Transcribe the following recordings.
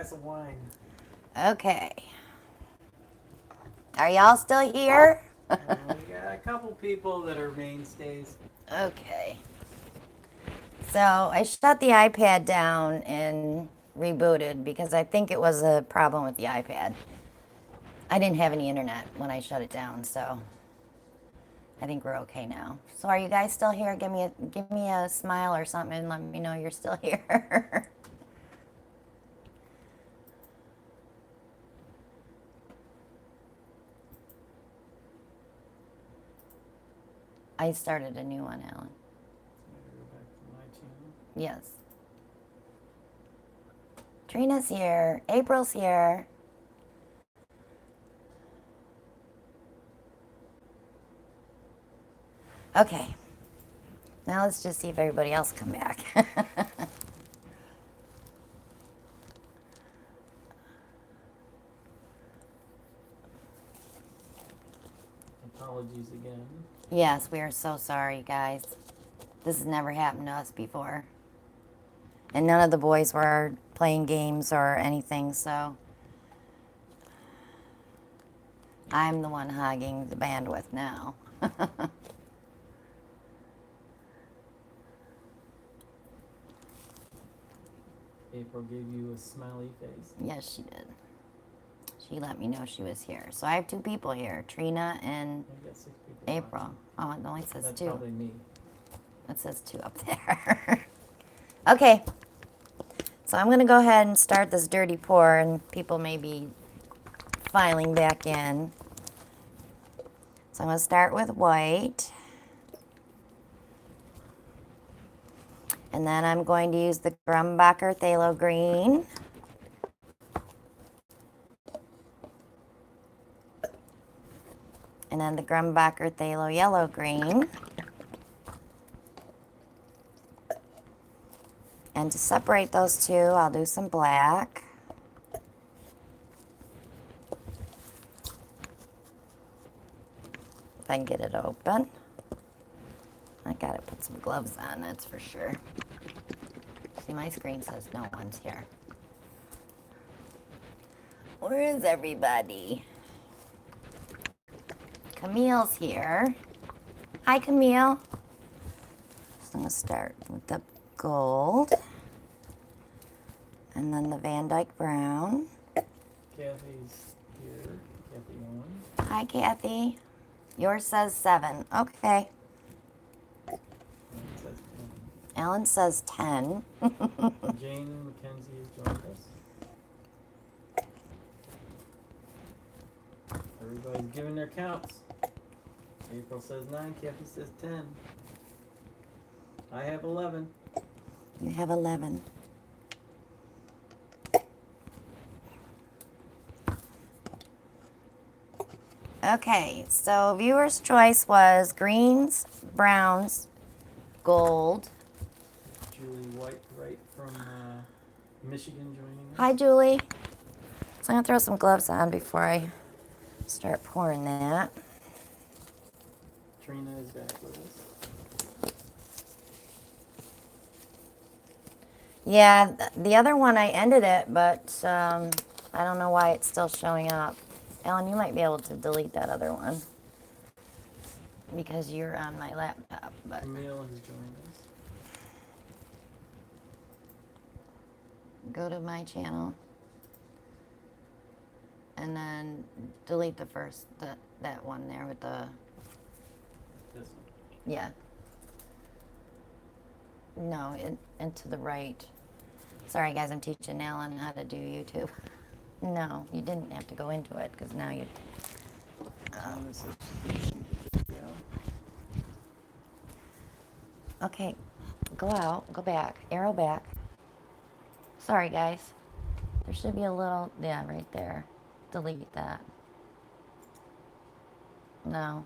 glass of wine. Okay. Are y'all still here? We got a couple people that are mainstays. Okay. So I shut the iPad down and rebooted because I think it was a problem with the iPad. I didn't have any internet when I shut it down, so I think we're okay now. So are you guys still here? Give me a smile or something and let me know you're still here. I started a new one, Alan. Go back to my channel. Yes. Trina's here. April's here. Okay. Now let's just see if everybody else come back. Apologies again. Yes, we are so sorry, guys. This has never happened to us before. And none of the boys were playing games or anything, so I'm the one hogging the bandwidth now. April gave you a smiley face. Yes, she did. She let me know she was here. So I have two people here, Trina and I got 6 people April. watching. Oh, it only says That's two. probably me. It says two up there. Okay. So I'm going to go ahead and start this dirty pour, and people may be filing back in. So I'm going to start with white. And then I'm going to use the Grumbacher Phthalo Green. And then the Grumbacher Phthalo Yellow Green. And to separate those two, I'll do some black. If I can get it open. I gotta put some gloves on, that's for sure. See, my screen says no one's here. Where is everybody? Camille's here. Hi, Camille. So I'm gonna start with the gold. And then the Van Dyke Brown. Kathy's here. Kathy 1. Hi, Kathy. Yours says 7. Okay. And it says Alan says 10. 10. Jane Mackenzie has joined us. Everybody's giving their counts. April says 9. Kathy says 10. I have 11. You have 11. Okay, so viewer's choice was greens, browns, gold. Julie White, right from Michigan, joining us. Hi, Julie. So I'm gonna throw some gloves on before I start pouring that. Trina is back with us. Yeah, the other one I ended it, but I don't know why it's still showing up. Ellen, you might be able to delete that other one because you're on my laptop. But Camille has joined us. go to my channel and then delete the first that one there with the This one. yeah. No, and to the right. Sorry, guys, I'm teaching Alan how to do YouTube. No, you didn't have to go into it because now you. This is yeah. Okay, go out, go back, arrow back. Sorry, guys. There should be a little, yeah, right there. Delete that. No.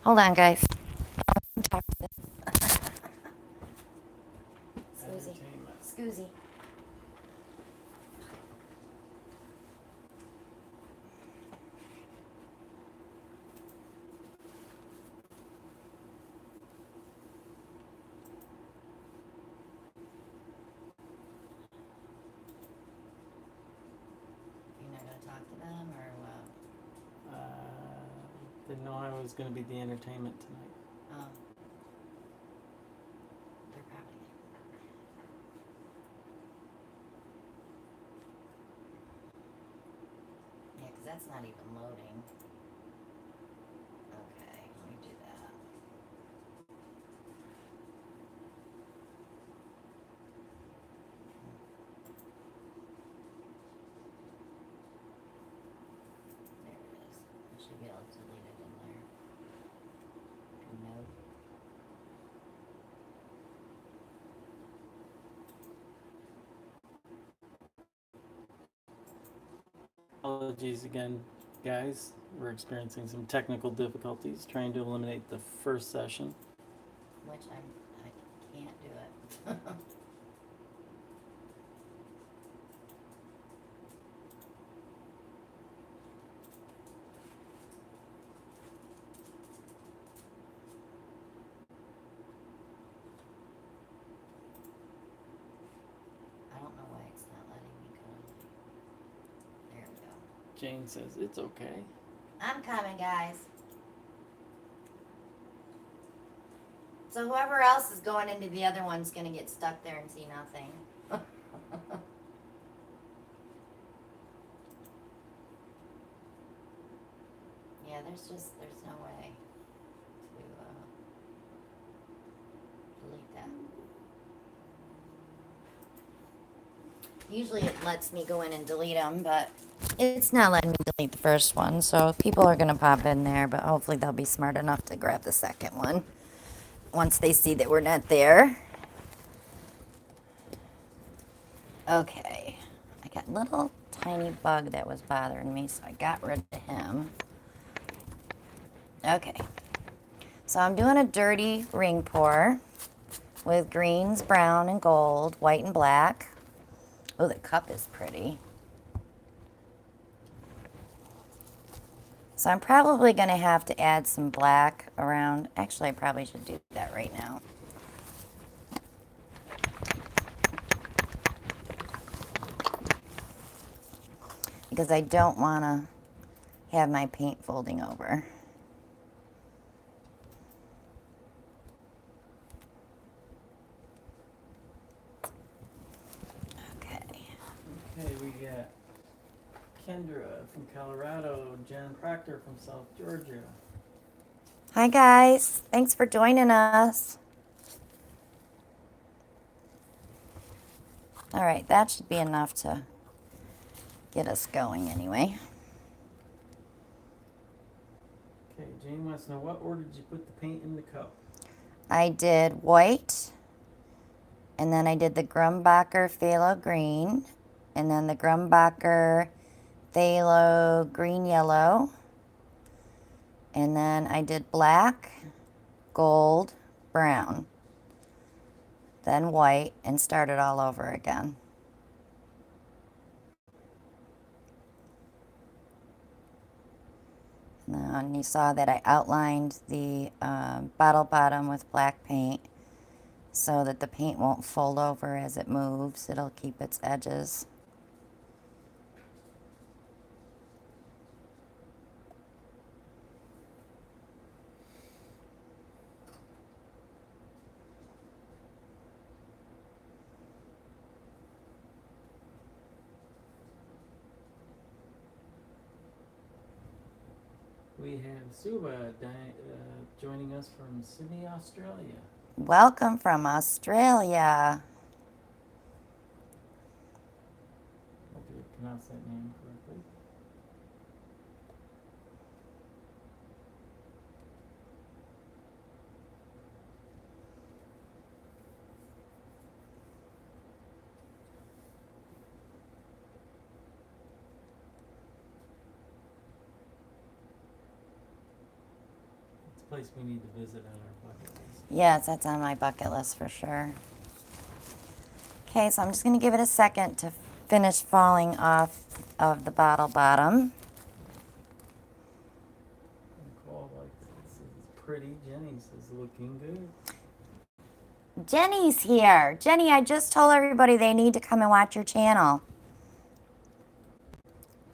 Hold on, guys. Talk to them. Scoozy. Entertainment. Scoozy. didn't know I was going to be the entertainment tonight. Oh. They're probably there. Yeah, because that's not even loading. Okay, let me do that. There it is. I should be able to delete it in there. Nope. Apologies again, guys. We're experiencing some technical difficulties trying to eliminate the first session. Which I can't do it. I don't know why it's not letting me go. There we go. Jane says it's okay. I'm coming, guys. So whoever else is going into the other one's gonna get stuck there and see nothing. Yeah, there's no way to delete that. Usually it lets me go in and delete them, but it's not letting me delete the first one. So people are gonna pop in there, but hopefully they'll be smart enough to grab the second one once they see that we're not there. Okay, I got a little tiny bug that was bothering me, so I got rid of him. Okay, so I'm doing a dirty ring pour with greens, brown, and gold, white and black. Oh, the cup is pretty. So I'm probably going to have to add some black around. Actually, I probably should do that right now. Because I don't want to have my paint folding over. Okay. Okay, we got Kendra from Colorado, Jen Proctor from South Georgia. Hi guys, thanks for joining us. All right, that should be enough to get us going anyway. Okay, Jane wants to know, what order did you put the paint in the cup? I did white, and then I did the Grumbacher Phthalo green, and then the Grumbacher Phthalo green yellow, and then I did black, gold, brown, then white, and started all over again. And you saw that I outlined the bottle bottom with black paint so that the paint won't fold over as it moves. It'll keep its edges. We have Suba joining us from Sydney, Australia. Welcome from Australia. Hope you pronounced that name correctly. It's a place we need to visit on our bucket list. Yes, that's on my bucket list for sure. Okay, so I'm just going to give it a second to finish falling off of the bottle bottom. Nicole likes it. Says it's pretty. Jenny says looking good. Jenny's here. Jenny, I just told everybody they need to come and watch your channel.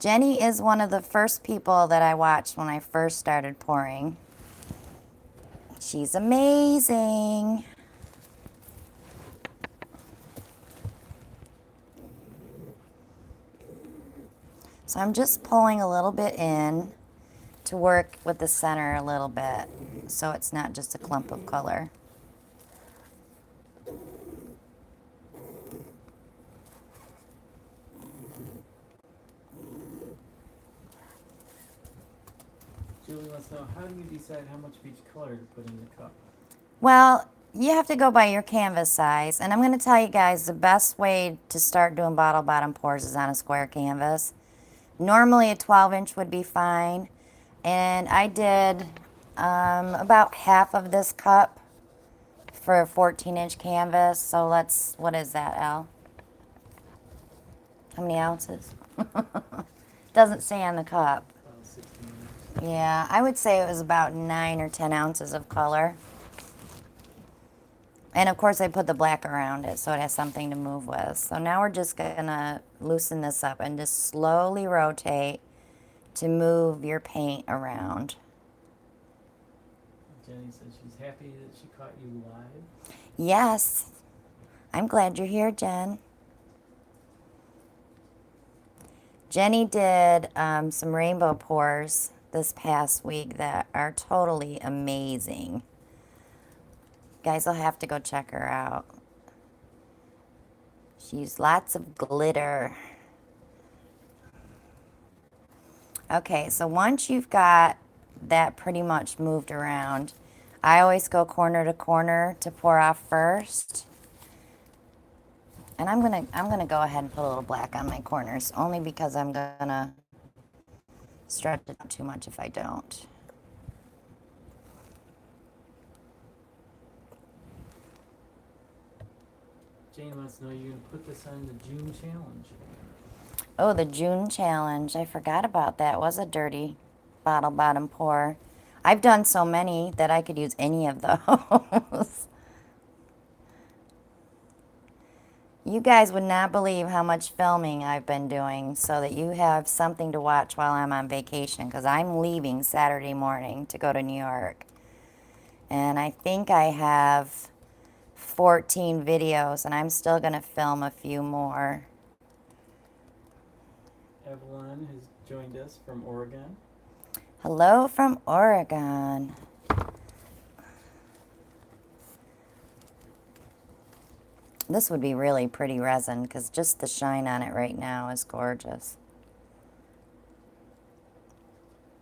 Jenny is one of the first people that I watched when I first started pouring. She's amazing. So I'm just pulling a little bit in to work with the center a little bit so it's not just a clump of color. Julie wants to know, how do you decide how much of each color to put in the cup? Well, you have to go by your canvas size, and I'm going to tell you guys the best way to start doing bottle bottom pours is on a square canvas. Normally a 12-inch would be fine, and I did about half of this cup for a 14-inch canvas. So let's, what is that, Al? How many ounces? Doesn't say on the cup. 16 ounces. Yeah, I would say it was about 9 or 10 ounces of color. And of course I put the black around it so it has something to move with. So now we're just gonna loosen this up and just slowly rotate to move your paint around. Jenny says she's happy that she caught you live. Yes, I'm glad you're here, Jen. Jenny did some rainbow pours this past week that are totally amazing. Guys, I'll have to go check her out. She used lots of glitter. Okay, so once you've got that pretty much moved around, I always go corner to corner to pour off first. And I'm gonna go ahead and put a little black on my corners, only because I'm gonna stretch it out too much if I don't. Jane wants to know, you're going to put this on the June challenge. Oh, the June challenge. I forgot about that. It was a dirty bottle bottom pour. I've done so many that I could use any of those. You guys would not believe how much filming I've been doing so that you have something to watch while I'm on vacation, because I'm leaving Saturday morning to go to New York. And I think I have 14 videos, and I'm still going to film a few more. Evelyn has joined us from Oregon. Hello from Oregon. This would be really pretty resin because just the shine on it right now is gorgeous.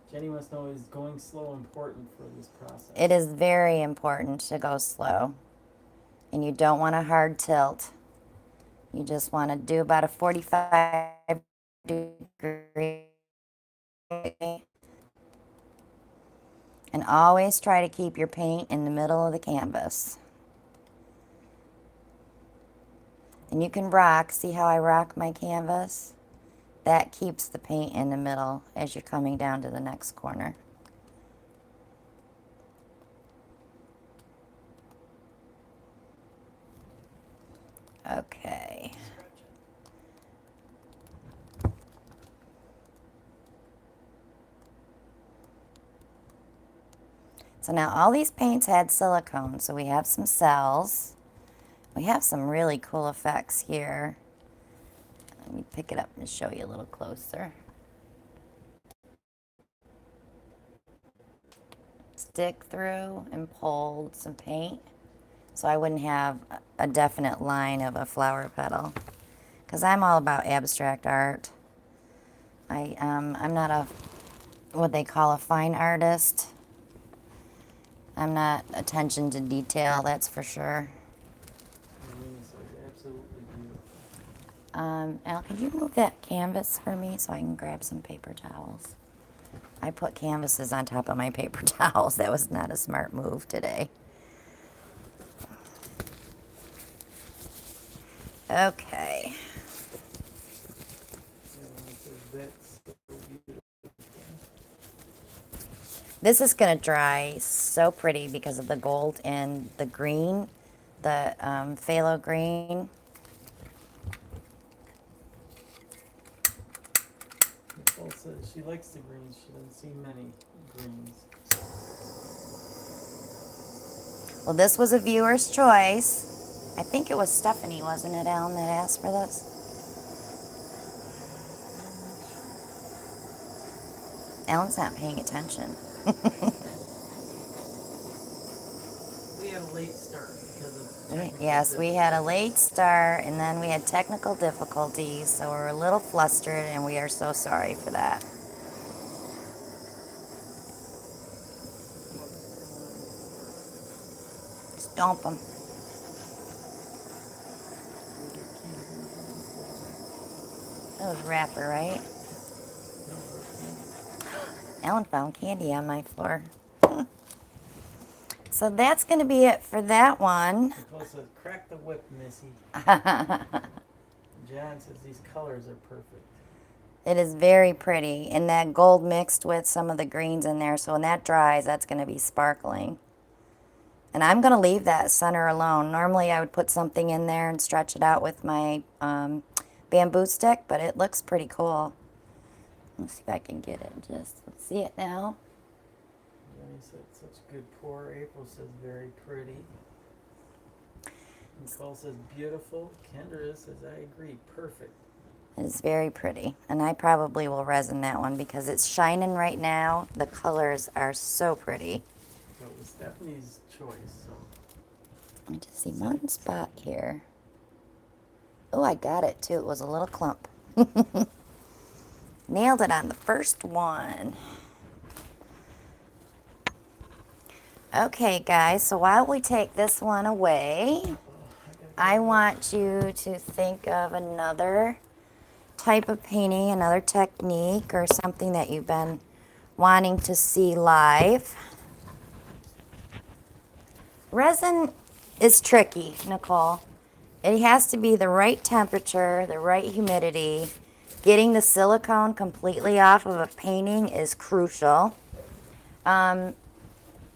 Jenny wants to know, is going slow important for this process? It is very important to go slow. And you don't want a hard tilt. You just want to do about a 45-degree. And always try to keep your paint in the middle of the canvas. And you can rock, see how I rock my canvas? That keeps the paint in the middle as you're coming down to the next corner. Okay. So now all these paints had silicone, so we have some cells. We have some really cool effects here. Let me pick it up and show you a little closer. Stick through and pulled some paint so I wouldn't have a definite line of a flower petal, because I'm all about abstract art. I'm not a what they call a fine artist. I'm not attention to detail, that's for sure. Absolutely beautiful. Al, could you move that canvas for me so I can grab some paper towels? I put canvases on top of my paper towels. That was not a smart move today. Okay. This is going to dry so pretty because of the gold and the green, the phthalo green. she likes the greens. She doesn't see many greens. Well, this was a viewer's choice. I think it was Stephanie, wasn't it, Alan, that asked for this? Alan's not paying attention. We had a late start because of technical Yes, we had a difficulties. late start, and then we had technical difficulties, so we're a little flustered, and we are so sorry for that. Stomp them. That was wrapper, right? Alan found candy on my floor. So that's going to be it for that one. Nicole says, crack the whip, Missy. John says these colors are perfect. It is very pretty, and that gold mixed with some of the greens in there, so when that dries, that's going to be sparkling. And I'm going to leave that center alone. Normally I would put something in there and stretch it out with my bamboo stick, but it looks pretty cool. Let's see if I can get it. Let's see it now. Jenny said such good pour. April says very pretty. Nicole says beautiful. Kendra says I agree, perfect. It is very pretty, and I probably will resin that one because it's shining right now. The colors are so pretty. So it was Stephanie's choice. So. I just see one spot here. Oh, I got it too. It was a little clump. Nailed it on the first one. Okay, guys, so while we take this one away, I want you to think of another type of painting, another technique, or something that you've been wanting to see live. Resin is tricky, Nicole. It has to be the right temperature, the right humidity. Getting the silicone completely off of a painting is crucial.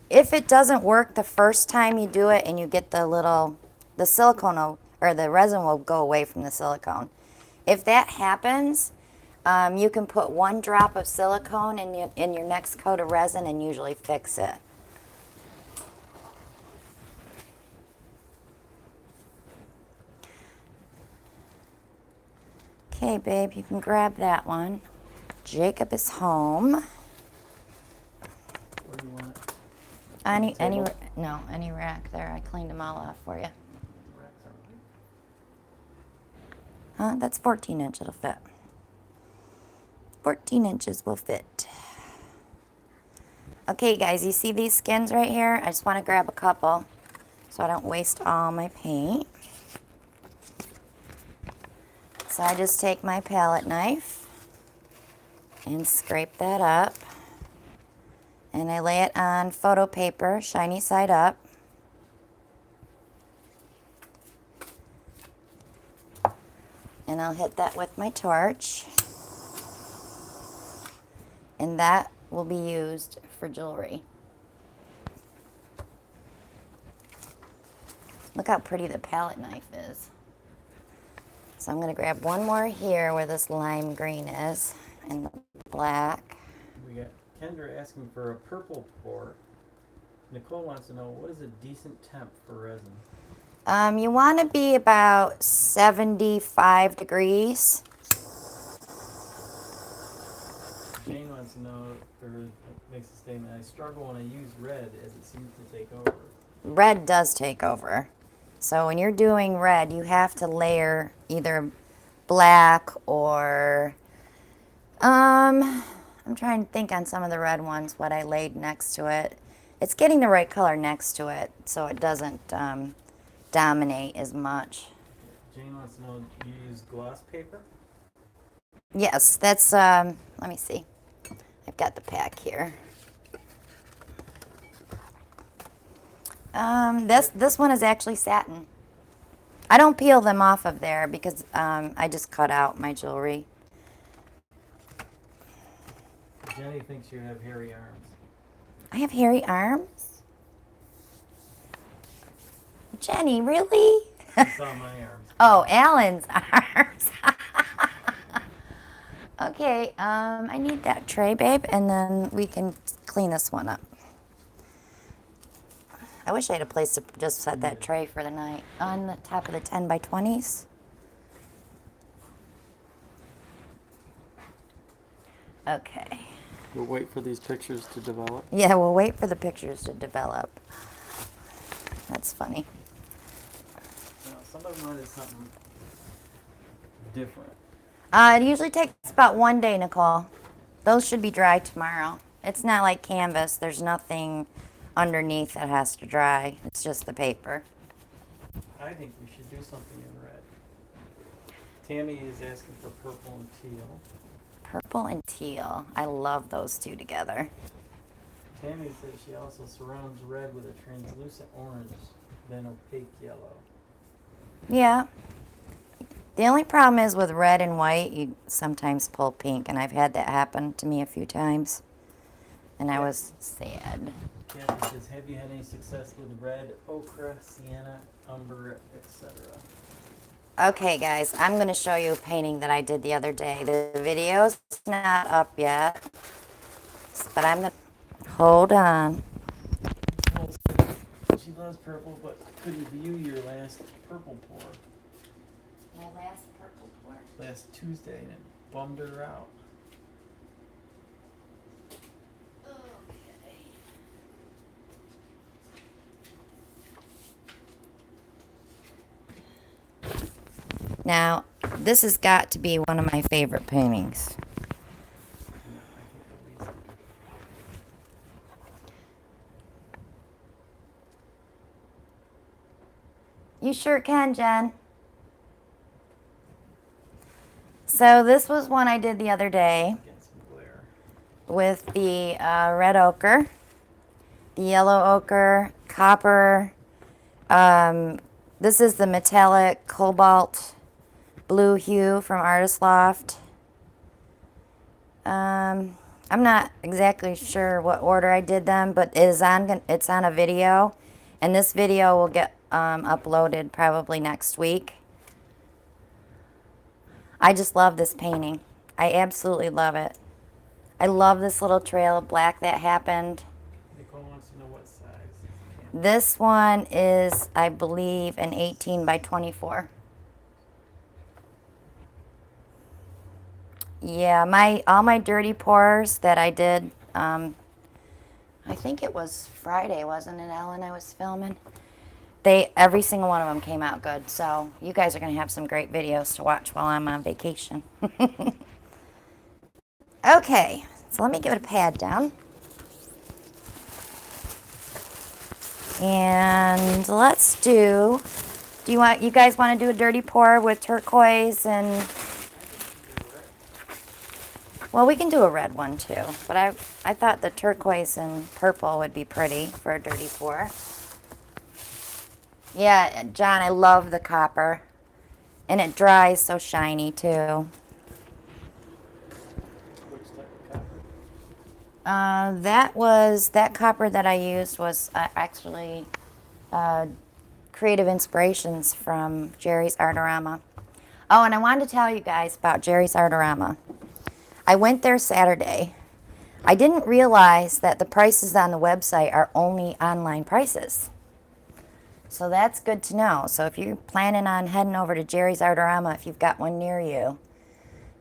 If it doesn't work the first time you do it and you get the silicone or the resin will go away from the silicone. If that happens, you can put 1 drop of silicone in your next coat of resin and usually fix it. Okay, babe, you can grab that one. Jacob is home. Where do you want it? Any rack there. I cleaned them all off for you. Racks are right. That's 14 inch. It'll fit. 14 inches will fit. Okay, guys, you see these skins right here? I just want to grab a couple so I don't waste all my paint. So I just take my palette knife and scrape that up. And I lay it on photo paper, shiny side up. And I'll hit that with my torch. And that will be used for jewelry. Look how pretty the palette knife is. So I'm going to grab one more here where this lime green is, and the black. We got Kendra asking for a purple pour. Nicole wants to know, what is a decent temp for resin? You want to be about 75 degrees. Jane wants to know, or makes a statement, I struggle when I use red as it seems to take over. Red does take over. So when you're doing red, you have to layer either black or, I'm trying to think on some of the red ones what I laid next to it. It's getting the right color next to it so it doesn't dominate as much. Jane wants to know, do you use gloss paper? Yes, that's, let me see. I've got the pack here. This one is actually satin. I don't peel them off of there because I just cut out my jewelry. Jenny thinks you have hairy arms. I have hairy arms? Jenny, really? She saw my arms. Oh, Alan's arms. Okay, I need that tray, babe, and then we can clean this one up. I wish I had a place to just set that tray for the night on the top of the 10 by 20s. Okay. We'll wait for these pictures to develop. Yeah, we'll wait for the pictures to develop. That's funny. Now, some of them is something different. It usually takes about 1 day, Nicole. Those should be dry tomorrow. It's not like canvas. There's nothing underneath that has to dry. It's just the paper. I think we should do something in red. Tammy is asking for purple and teal. Purple and teal. I love those two together. Tammy says she also surrounds red with a translucent orange, then opaque yellow. Yeah. The only problem is with red and white, you sometimes pull pink, and I've had that happen to me a few times. And I was sad. Kathy says, have you had any success with red, ochre, sienna, umber, etc.? Okay, guys, I'm going to show you a painting that I did the other day. The video's not up yet, but I'm going to... Hold on. She loves purple, but couldn't view your last purple pour My last purple pour? last Tuesday, and it bummed her out. Now, this has got to be one of my favorite paintings. You sure can, Jen. So this was one I did the other day with the red ochre, the yellow ochre, copper. This is the metallic cobalt blue hue from Artist Loft. I'm not exactly sure what order I did them, but it's on a video, and this video will get uploaded probably next week. I just love this painting. I absolutely love it. I love this little trail of black that happened. Nicole wants to know what size. This one is, I believe, an 18 by 24. Yeah, all my dirty pours that I did, I think it was Friday, wasn't it, Ellen, I was filming? Every single one of them came out good, so you guys are going to have some great videos to watch while I'm on vacation. Okay, so let me give it a pad down. And let's you guys want to do a dirty pour with turquoise and... Well, we can do a red one too, but I thought the turquoise and purple would be pretty for a dirty pour. Yeah, John, I love the copper, and it dries so shiny too. Which type of copper? That copper that I used was actually Creative Inspirations from Jerry's Artorama. Oh, and I wanted to tell you guys about Jerry's Artorama. I went there Saturday. I didn't realize that the prices on the website are only online prices. So that's good to know. So if you're planning on heading over to Jerry's Artorama, if you've got one near you,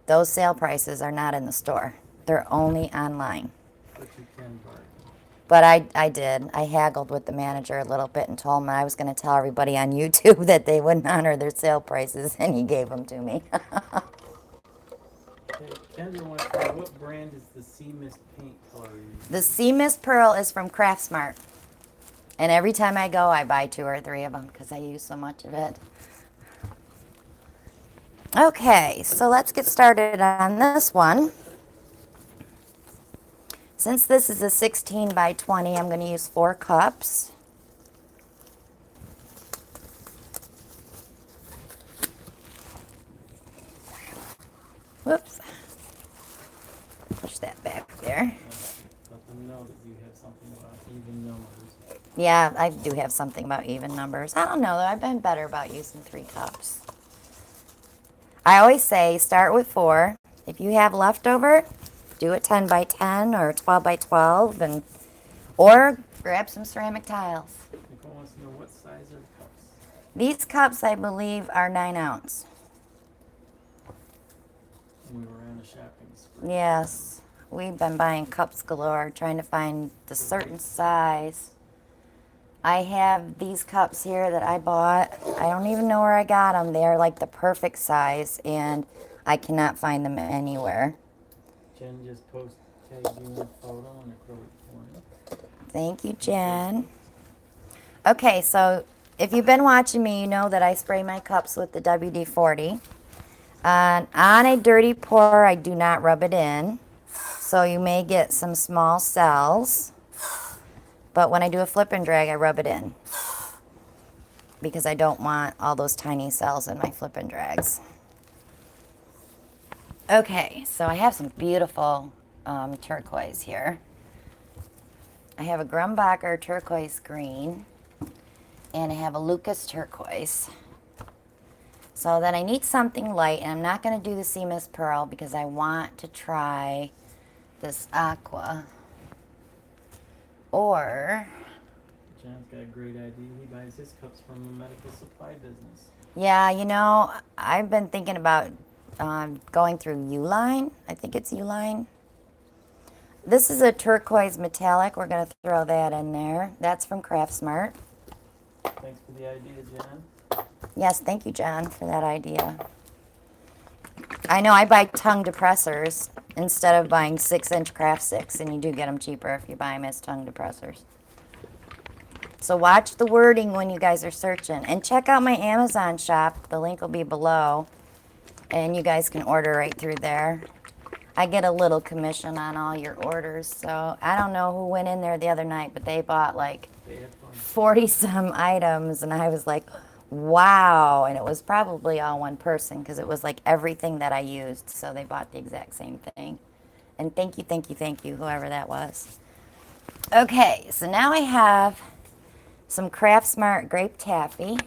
those sale prices are not in the store. They're only online. But you can bargain. But I did. I haggled with the manager a little bit and told him I was going to tell everybody on YouTube that they wouldn't honor their sale prices, and he gave them to me. Okay, Kendra wants to know, what brand is the Sea Mist paint color you use? The Sea Mist Pearl is from Craftsmart. And every time I go, I buy 2 or 3 of them because I use so much of it. Okay, so let's get started on this one. Since this is a 16 by 20, I'm going to use 4 cups. Whoops. Push that back there. Let them know that you have something about even numbers. Yeah, I do have something about even numbers. I don't know, though. I've been better about using 3 cups. I always say start with 4, If you have leftover, do it 10 by 10 or 12 by 12, or grab some ceramic tiles. Nicole wants to know what size are the cups. These cups, I believe, are 9 ounce. We were on a shopping spree. Yes, we've been buying cups galore, trying to find the certain size. I have these cups here that I bought. I don't even know where I got them. They're like the perfect size, and I cannot find them anywhere. Jen just tagged you in a photo on acrylic foil. Thank you, Jen. Okay, so if you've been watching me, you know that I spray my cups with the WD-40. And on a dirty pour, I do not rub it in. So you may get some small cells. But when I do a flip and drag, I rub it in. Because I don't want all those tiny cells in my flip and drags. Okay, so I have some beautiful turquoise here. I have a Grumbacher turquoise green, and I have a Lucas turquoise. So then I need something light, and I'm not going to do the sea mist pearl because I want to try this aqua. Or, John's got a great idea. He buys his cups from the medical supply business. yeah, you know, I've been thinking about going through Uline. I think it's Uline. This is a turquoise metallic. We're going to throw that in there. That's from Craftsmart. Thanks for the idea, John. Yes, thank you, John, for that idea. I know I buy tongue depressors instead of buying 6-inch craft sticks, and you do get them cheaper if you buy them as tongue depressors. So watch the wording when you guys are searching. And check out my Amazon shop. The link will be below. And you guys can order right through there. I get a little commission on all your orders. So I don't know who went in there the other night, but they bought like 40-some items. And I was like, wow. And it was probably all one person because it was like everything that I used. So they bought the exact same thing. And thank you, whoever that was. Okay, so now I have some Craftsmart grape taffy.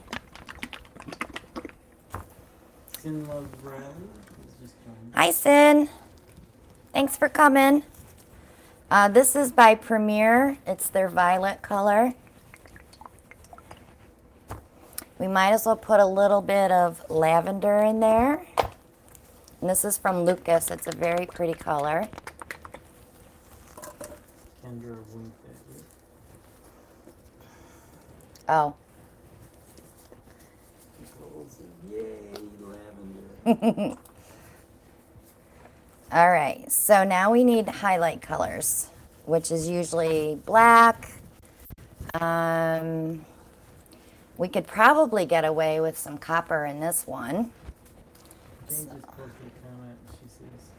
Sin loves Bradley. He's just joined. Hi, Sin. Thanks for coming. This is by Premier. It's their violet color. We might as well put a little bit of lavender in there. And this is from Lucas. It's a very pretty color. Kendra winked at you. Oh. Nicole said, yay, lavender. All right, so now we need highlight colors, which is usually black. We could probably get away with some copper in this one. Jane just posted a comment. She says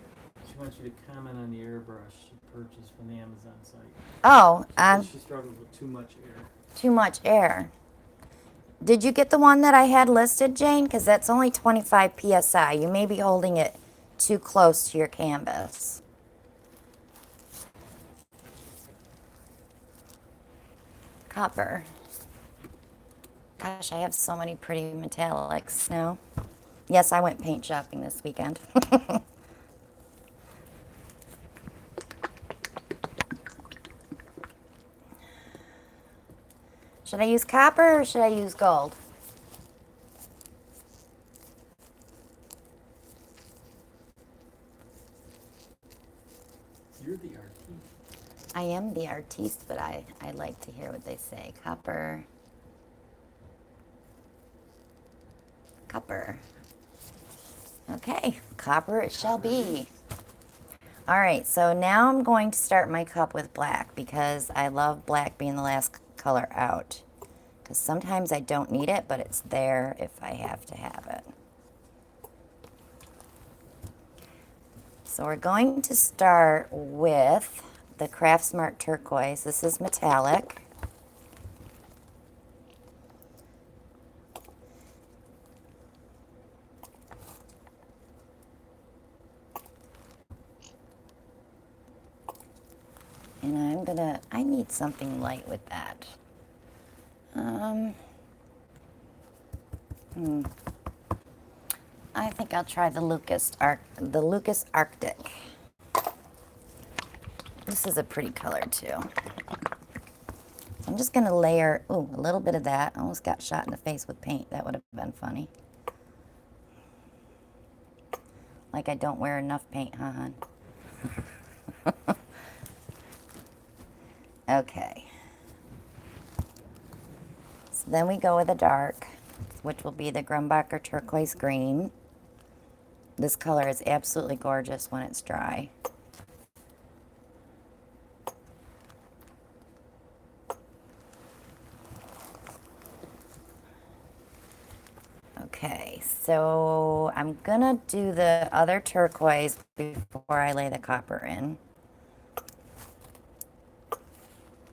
she wants you to comment on the airbrush she purchased from the Amazon site. Oh, She struggles with too much air. too much air. Did you get the one that I had listed, Jane? Because that's only 25 psi. You may be holding it too close to your canvas. Copper. Gosh, I have so many pretty metallics now. Yes, I went paint shopping this weekend. Should I use copper or should I use gold? You're the artiste. I am the artiste, but I like to hear what they say. Copper. Copper. Okay, copper it shall be. All right, so now I'm going to start my cup with black because I love black being the last color out. Because sometimes I don't need it, but it's there if I have to have it. So we're going to start with the Craftsmart turquoise. This is metallic. And I need something light with that. I think I'll try the Lucas Arctic. This is a pretty color too. So I'm just gonna layer, ooh, a little bit of that. Almost got shot in the face with paint. That would have been funny. Like I don't wear enough paint, huh, hon? Okay. So then we go with the dark, which will be the Grumbacher turquoise green. This color is absolutely gorgeous when it's dry. Okay, so I'm gonna do the other turquoise before I lay the copper in,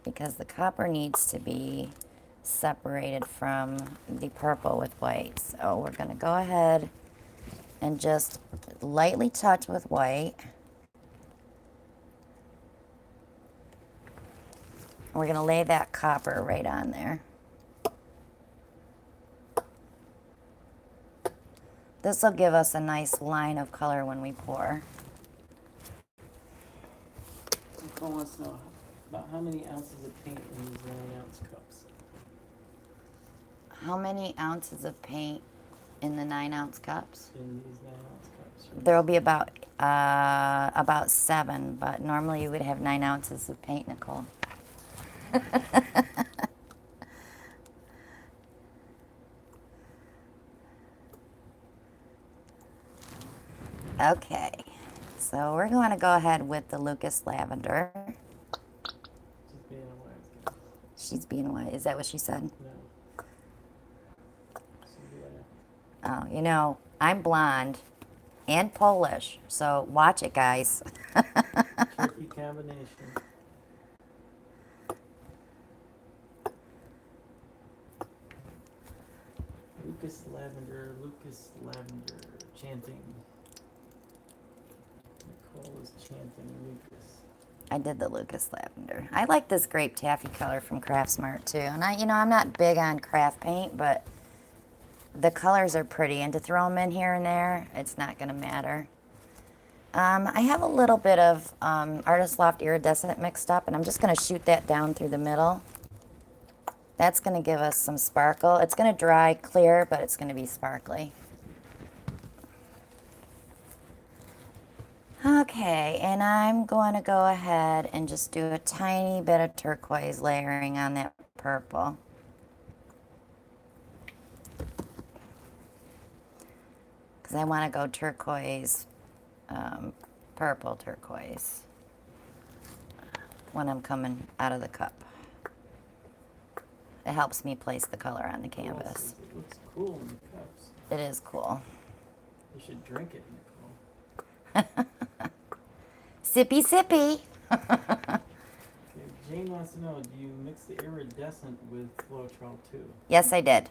because the copper needs to be separated from the purple with white. So we're gonna go ahead and just lightly touch with white. We're gonna lay that copper right on there. This will give us a nice line of color when we pour. Nicole wants to know about how many ounces of paint in these 9-ounce cups. How many ounces of paint in the 9-ounce cups? In these 9-ounce cups. Right? There will be about 7, but normally you would have 9 ounces of paint, Nicole. Okay, so we're going to go ahead with the Lucas Lavender. Just being aware. She's being white. Is that what she said? No. Oh, you know, I'm blonde and Polish, so watch it, guys. Tricky combination. Lucas Lavender, chanting. Nicole is chanting Lucas. I did the Lucas Lavender. I like this grape taffy color from Craftsmart too. And I'm not big on craft paint, but the colors are pretty. And to throw them in here and there, it's not going to matter. I have a little bit of Artist Loft Iridescent mixed up, and I'm just going to shoot that down through the middle. That's going to give us some sparkle. It's going to dry clear, but it's going to be sparkly. Okay, and I'm going to go ahead and just do a tiny bit of turquoise layering on that purple. Because I want to go turquoise, purple turquoise when I'm coming out of the cup. It helps me place the color on the canvas. It looks cool in the cups. It is cool. You should drink it, Nicole. Sippy, sippy. Okay, Jane wants to know, do you mix the iridescent with Floetrol too? Yes, I did.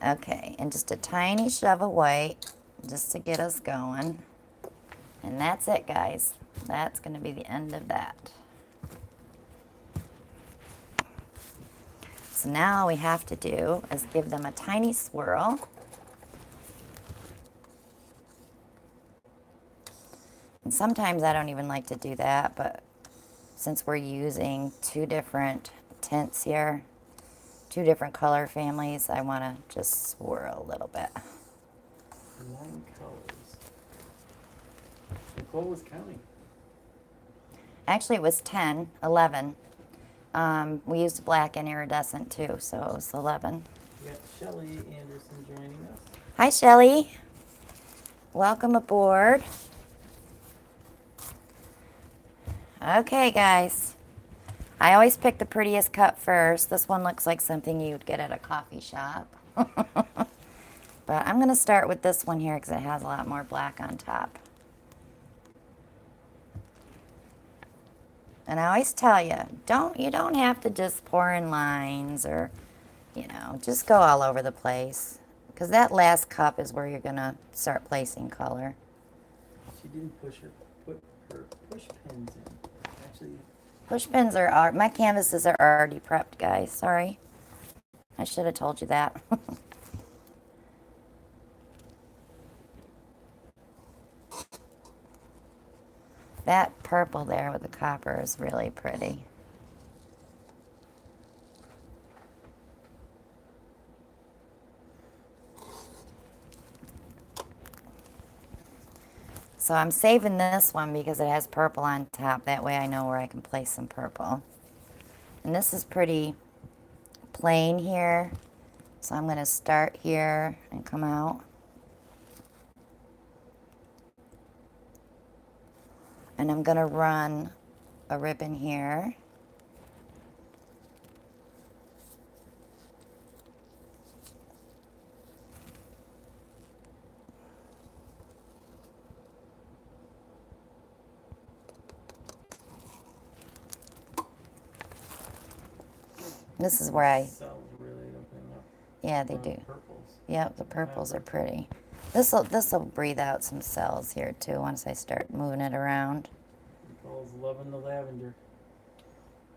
Okay, and just a tiny shove of white just to get us going. And that's it, guys. That's going to be the end of that. So now all we have to do is give them a tiny swirl. And sometimes I don't even like to do that, but since we're using 2 different tints here, 2 different color families, I want to just swirl a little bit. 9 colors. Nicole was counting. Actually, it was 10, 11. We used black and iridescent too, so it was 11. We got Shelly Anderson joining us. Hi, Shelly. Welcome aboard. Okay, guys. I always pick the prettiest cup first. This one looks like something you'd get at a coffee shop. But I'm going to start with this one here because it has a lot more black on top. And I always tell you, you don't have to just pour in lines or, just go all over the place. Because that last cup is where you're going to start placing color. She didn't put her push pins in. Actually, push pins my canvases are already prepped, guys. Sorry. I should have told you that. That purple there with the copper is really pretty. So I'm saving this one because it has purple on top. That way I know where I can place some purple. And this is pretty plain here. So I'm going to start here and come out. And I'm going to run a ribbon here. This is where Cells really opening up. yeah, they on do. Purples. Yep, the purples are pretty. This'll breathe out some cells here too once I start moving it around. Nicole's loving the lavender.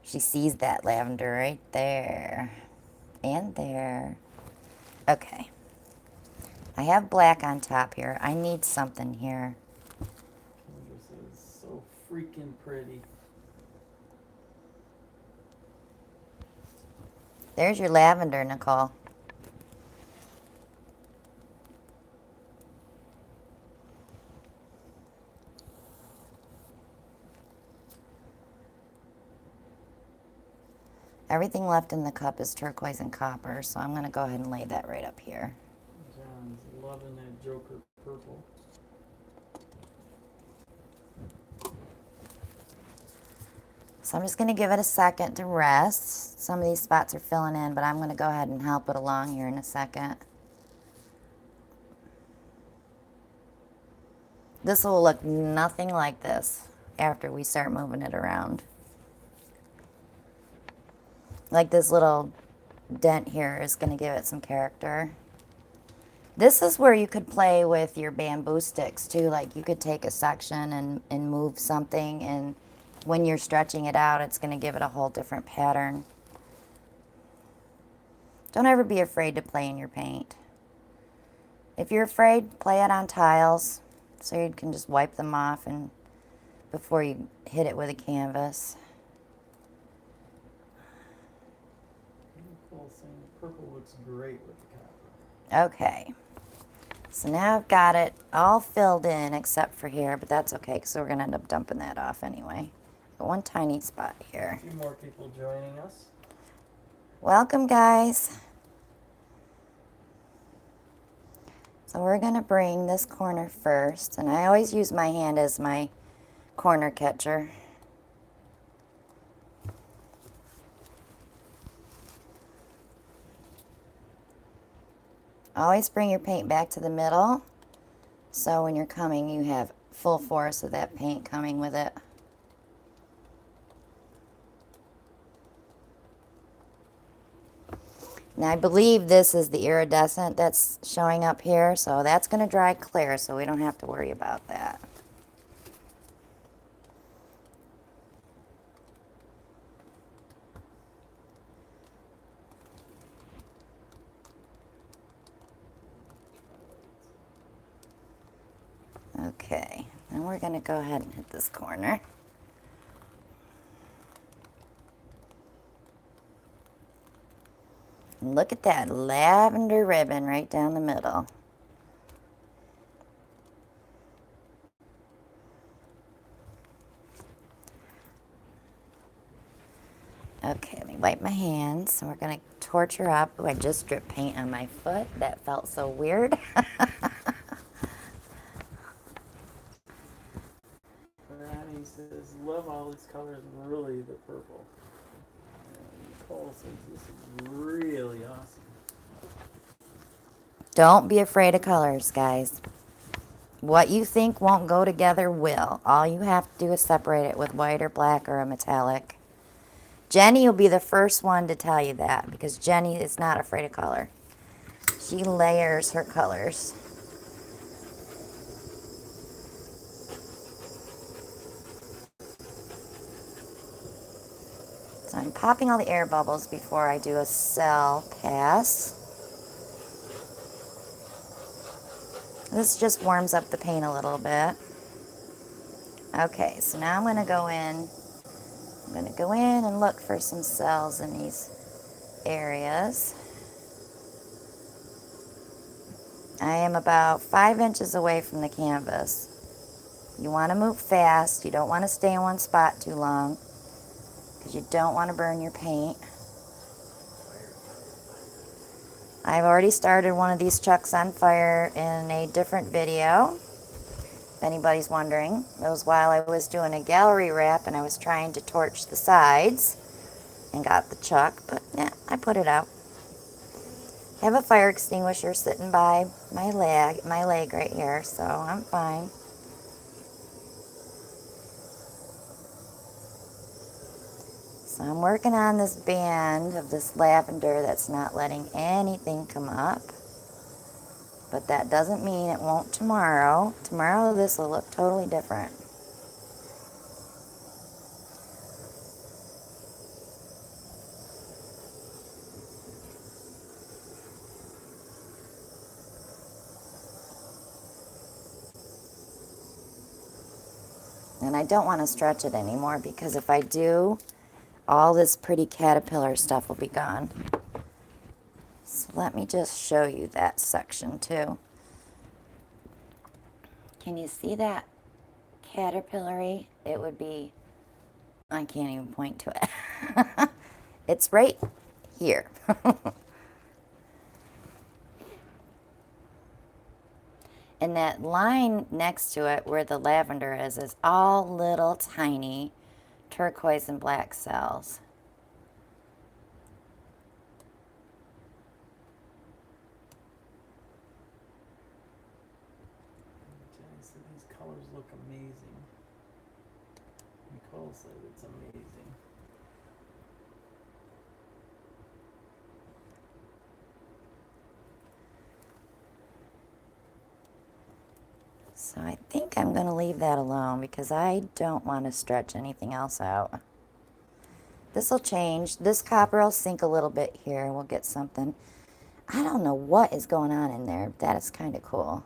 She sees that lavender right there. And there. Okay. I have black on top here. I need something here. Kendra says, so freaking pretty. There's your lavender, Nicole. Everything left in the cup is turquoise and copper, so I'm going to go ahead and lay that right up here. John's loving that Joker purple. So I'm just going to give it a second to rest. Some of these spots are filling in, but I'm going to go ahead and help it along here in a second. This will look nothing like this after we start moving it around. Like this little dent here is going to give it some character. This is where you could play with your bamboo sticks too. Like you could take a section and move something, and when you're stretching it out, it's going to give it a whole different pattern. Don't ever be afraid to play in your paint. If you're afraid, play it on tiles so you can just wipe them off and before you hit it with a canvas. Nicole's saying purple looks great with the copper. Okay. So now I've got it all filled in except for here, but that's okay because we're going to end up dumping that off anyway. Got one tiny spot here. A few more people joining us. Welcome, guys. So we're going to bring this corner first, and I always use my hand as my corner catcher. Always bring your paint back to the middle, so when you're coming, you have full force of that paint coming with it. Now I believe this is the iridescent that's showing up here, so that's going to dry clear, so we don't have to worry about that. Okay, and we're going to go ahead and hit this corner. And look at that lavender ribbon right down the middle. Okay, let me wipe my hands. We're going to torch her up. Oh, I just dripped paint on my foot. That felt so weird. Ronnie says, love all these colors, really the purple. And Nicole says, this is really awesome. Don't be afraid of colors, guys. What you think won't go together will. All you have to do is separate it with white or black or a metallic. Jenny will be the first one to tell you that because Jenny is not afraid of color. She layers her colors. So I'm popping all the air bubbles before I do a cell pass. This just warms up the paint a little bit. Okay, so now I'm going to go in. I'm going to go in and look for some cells in these areas. I am about 5 inches away from the canvas. You want to move fast. You don't want to stay in one spot too long because you don't want to burn your paint. I've already started one of these chucks on fire in a different video, if anybody's wondering. It was while I was doing a gallery wrap and I was trying to torch the sides and got the chuck, but yeah, I put it out. I have a fire extinguisher sitting by my leg right here, so I'm fine. So I'm working on this band of this lavender that's not letting anything come up. But that doesn't mean it won't tomorrow. Tomorrow this will look totally different. And I don't want to stretch it anymore because if I do, all this pretty caterpillar stuff will be gone. So let me just show you that section too. Can you see that caterpillary? It would be, I can't even point to it. It's right here. And that line next to it where the lavender is all little tiny turquoise and black cells. So these colors look amazing. Nicole said it's amazing. So I think I'm going to leave that alone because I don't want to stretch anything else out. This will change. This copper will sink a little bit here and we'll get something. I don't know what is going on in there. That is kind of cool.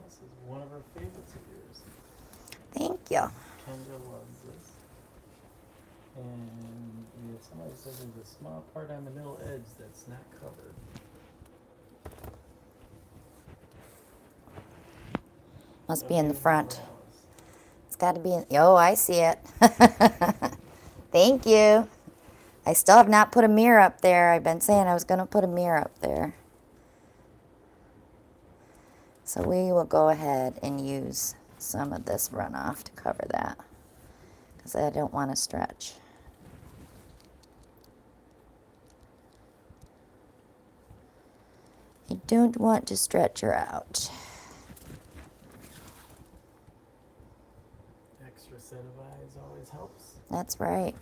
This is one of her favorites of yours. Thank you. Kendra loves this. And yeah, somebody said there's a small part on the middle edge that's not covered. Must be in the front. It's got to be in. Oh, I see it. Thank you. I still have not put a mirror up there. I've been saying I was going to put a mirror up there. So we will go ahead and use some of this runoff to cover that because I don't want to stretch. You don't want to stretch her out. Extra set of eyes always helps. That's right.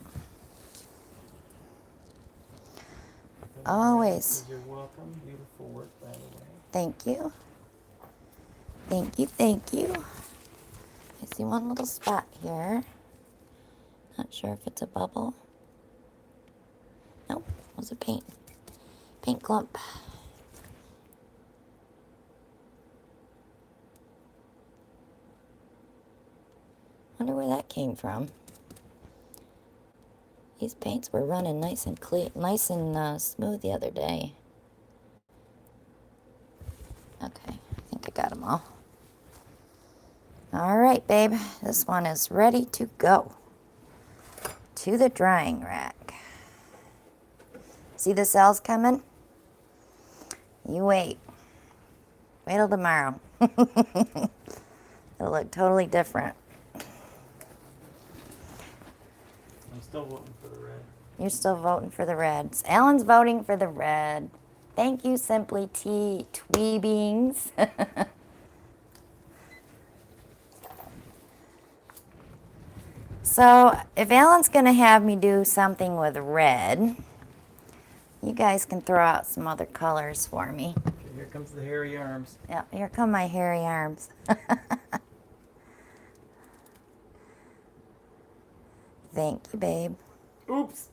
Always. You're welcome. Beautiful work, by the way. Thank you. Thank you, thank you. I see one little spot here. Not sure if it's a bubble. Nope, it was a paint clump. Wonder where that came from. These paints were running nice and clear, nice and smooth the other day. Okay, I think I got them all. All right, babe, this one is ready to go to the drying rack. See the cells coming? You wait. Wait till tomorrow. It'll look totally different. I'm still voting for the red. You're still voting for the reds. Alan's voting for the red. Thank you, Simply Tweebings. So, if Alan's going to have me do something with red, you guys can throw out some other colors for me. Okay, here comes the hairy arms. Yep, here come my hairy arms. Thank you, babe. Oops.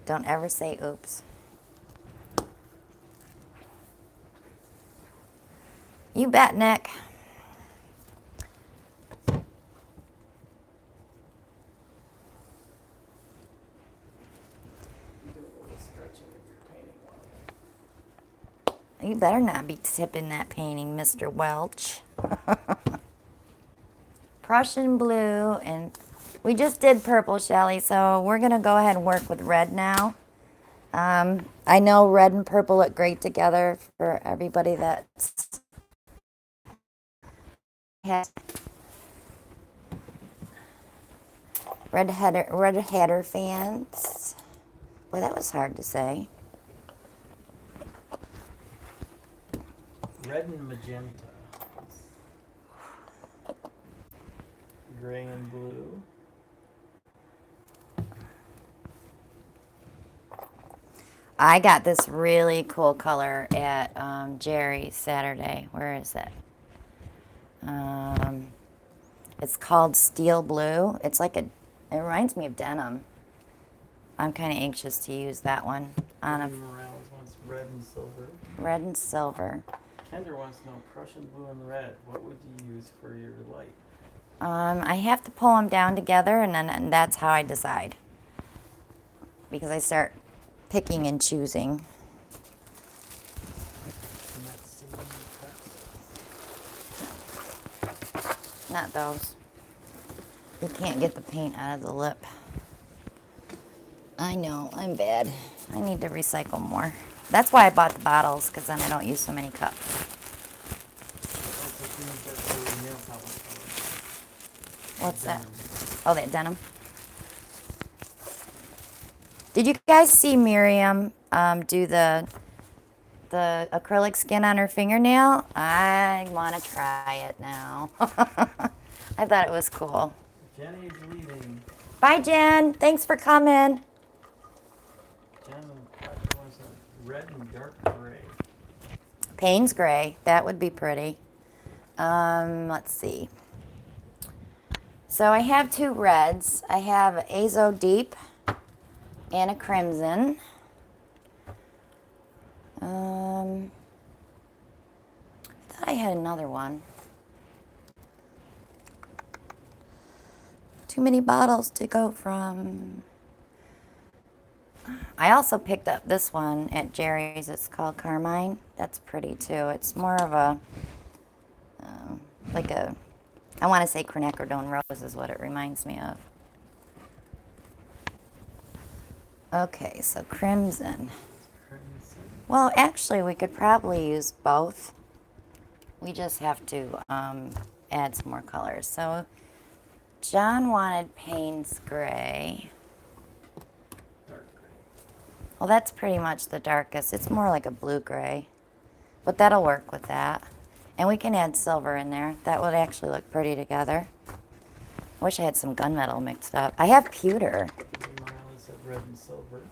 Don't ever say oops. You bet, Nick. You do a little stretching of your painting. You better not be tipping that painting, Mr. Welch. Prussian blue, and we just did purple, Shelly, so we're going to go ahead and work with red now. I know red and purple look great together for everybody that's has red header fans. Boy, that was hard to say. Red and magenta. Gray and blue. I got this really cool color at Jerry's Saturday. Where is it? It's called Steel Blue. It's like it reminds me of denim. I'm kind of anxious to use that one on a Morales wants red and silver. red and silver. Kendra wants to know Prussian blue and red. What would you use for your light? I have to pull them down together, and that's how I decide. Because I start picking and choosing. And that's the Not those. You can't get the paint out of the lip. I know, I'm bad. I need to recycle more. That's why I bought the bottles, because then I don't use so many cups. What's that? Oh, that denim. Did you guys see Miriam do the acrylic skin on her fingernail? I want to try it now. I thought it was cool. Jenny's leaving. Bye, Jen. Thanks for coming. Jen wants a red and dark gray. Payne's gray. That would be pretty. Let's see. So I have two reds. I have Azo Deep and a crimson. I thought I had another one. Too many bottles to go from. I also picked up this one at Jerry's. It's called Carmine. That's pretty too. It's more of a, like a, I want to say quinacridone rose is what it reminds me of. Okay, so crimson. Well, actually, we could probably use both. We just have to add some more colors. So John wanted Payne's gray. Dark gray. Well, that's pretty much the darkest. It's more like a blue gray. But that'll work with that. And we can add silver in there. That would actually look pretty together. I wish I had some gunmetal mixed up. I have pewter. Morales said red and silver.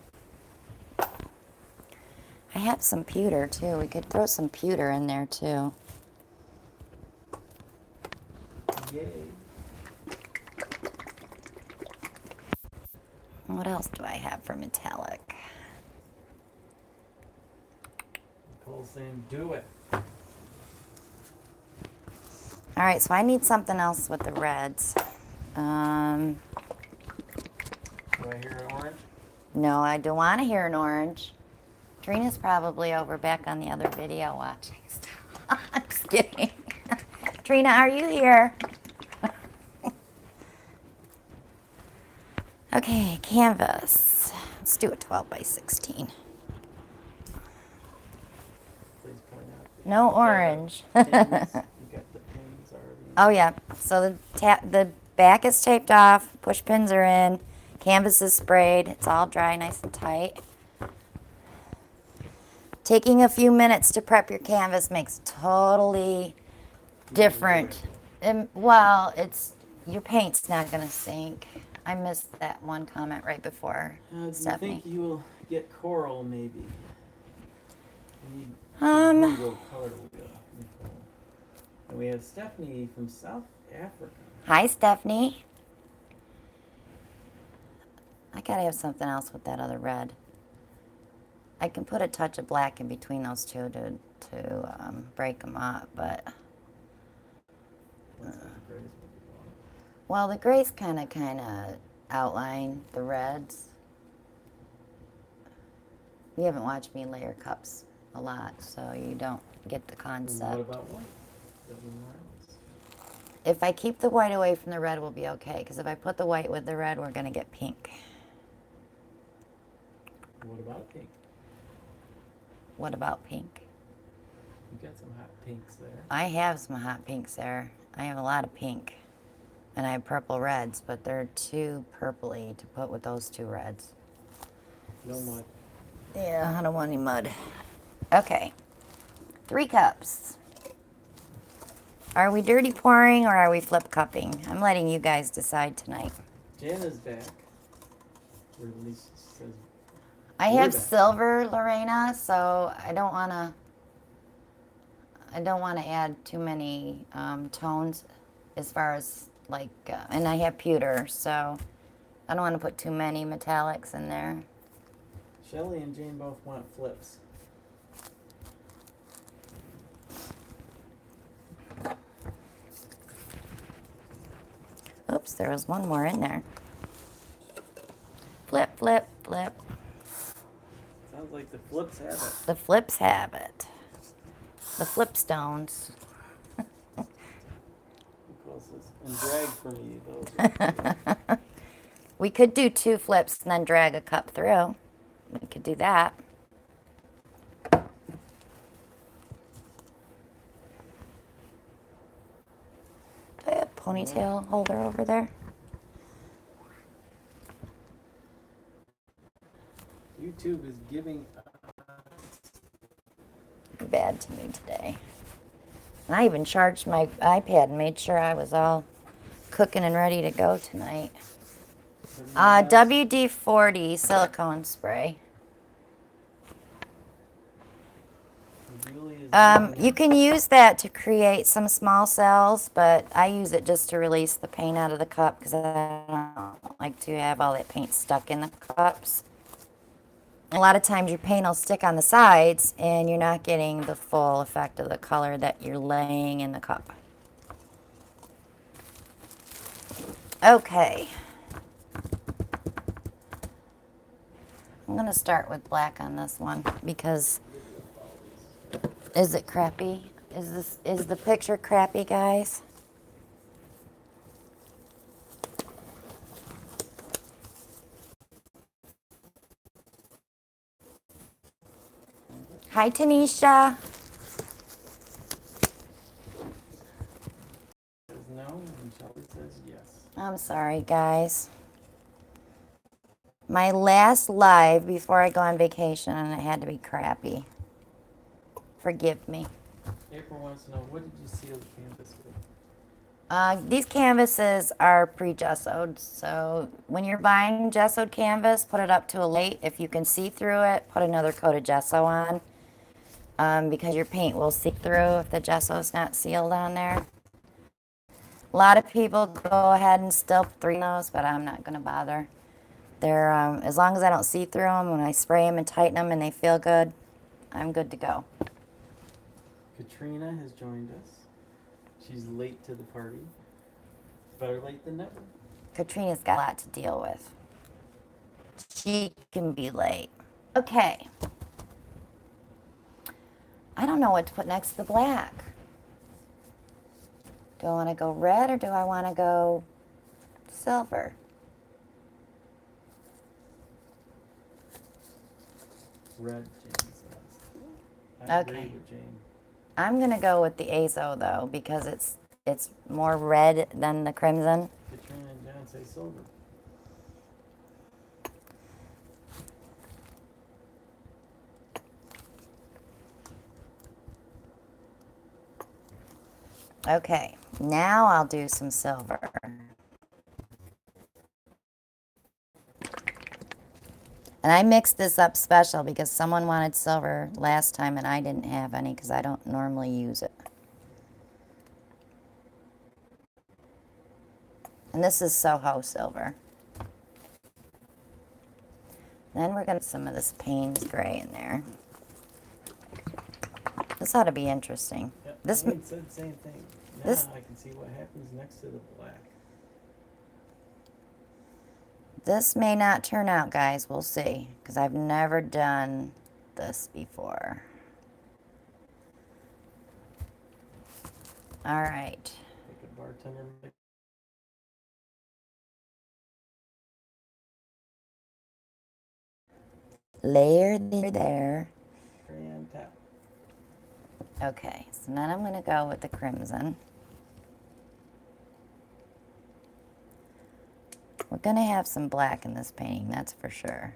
I have some pewter too. We could throw some pewter in there too. Yay. What else do I have for metallic? Nicole's saying do it. All right, so I need something else with the reds. Do I hear an orange? No, I don't want to hear an orange. Trina's probably over back on the other video watching. I'm just kidding. Trina, are you here? Okay, canvas. Let's do a 12 by 16. Please point out. No orange. Pins. You got the pins already. Oh yeah, so the back is taped off, push pins are in, canvas is sprayed, it's all dry, nice and tight. Taking a few minutes to prep your canvas makes totally different. Well, your paint's not gonna sink. I missed that one comment right before Do you Stephanie. think you will get coral maybe? We need Um, color wheel, Nicole. And we have Stephanie from South Africa. Hi, Stephanie. I gotta have something else with that other red. I can put a touch of black in between those two to break them up, but Looks like the grays would be long. well, the grays kind of outline the reds. You haven't watched me layer cups a lot, so you don't get the What concept. about white? That would be nice. If I keep the white away from the red, we'll be okay, because if I put the white with the red, we're going to get pink. What about pink? What about pink? You got some hot pinks there. I have some hot pinks there. I have a lot of pink. And I have purple reds, but they're too purpley to put with those two reds. No mud. Yeah, I don't want any mud. Okay. 3 cups. Are we dirty pouring or are we flip cupping? I'm letting you guys decide tonight. Jana's back. Or at least she says. I We're have back. silver, Lorena, so I don't want to add too many tones as far as like, and I have pewter, so I don't want to put too many metallics in there. Shelly and Jane both want flips. Oops, there was one more in there. Flip, flip, flip. Sounds like the flips have it. The flips have it. The flipstones. Who calls this? And drag for me, those. We could do 2 flips and then drag a cup through. We could do that. Do I have a ponytail holder over there? YouTube is giving. Bad to me today. And I even charged my iPad and made sure I was all cooking and ready to go tonight. WD-40 silicone spray. Really is You can use that to create some small cells, but I use it just to release the paint out of the cup because I don't like to have all that paint stuck in the cups. A lot of times your paint will stick on the sides and you're not getting the full effect of the color that you're laying in the cup. Okay. I'm going to start with black on this one because is it crappy? Is the picture crappy, guys? Hi, Tanisha. says no, and Shelly says yes. I'm sorry, guys. My last live before I go on vacation, and it had to be crappy. Forgive me. April wants to know, what did you seal the canvas with? These canvases are pre-gessoed, so when you're buying gessoed canvas, put it up to a light. If you can see through it, put another coat of gesso on, because your paint will see through if the gesso's not sealed on there. A lot of people go ahead and still put those, but I'm not going to bother. They're as long as I don't see through them, when I spray them and tighten them and they feel good, I'm good to go. Katrina has joined us. She's late to the party. Better late than never. Katrina's got a lot to deal with. She can be late. Okay. I don't know what to put next to the black. Do I want to go red or do I want to go silver? Red, Jane says. I agree Okay. with Jane. I'm going to go with the azo though because it's more red than the crimson. Katrina and John say silver. Okay, now I'll do some silver. And I mixed this up special because someone wanted silver last time and I didn't have any because I don't normally use it. And this is Soho silver. Then we're going to put some of this Payne's gray in there. This ought to be interesting. Yep, This Wayne said the same thing. Now this- I can see what happens next to the black. This may not turn out, guys. We'll see. Because I've never done this before. All right. Like a bartender. Layer there. And tap. Okay, so then I'm going to go with the crimson. We're going to have some black in this painting, that's for sure.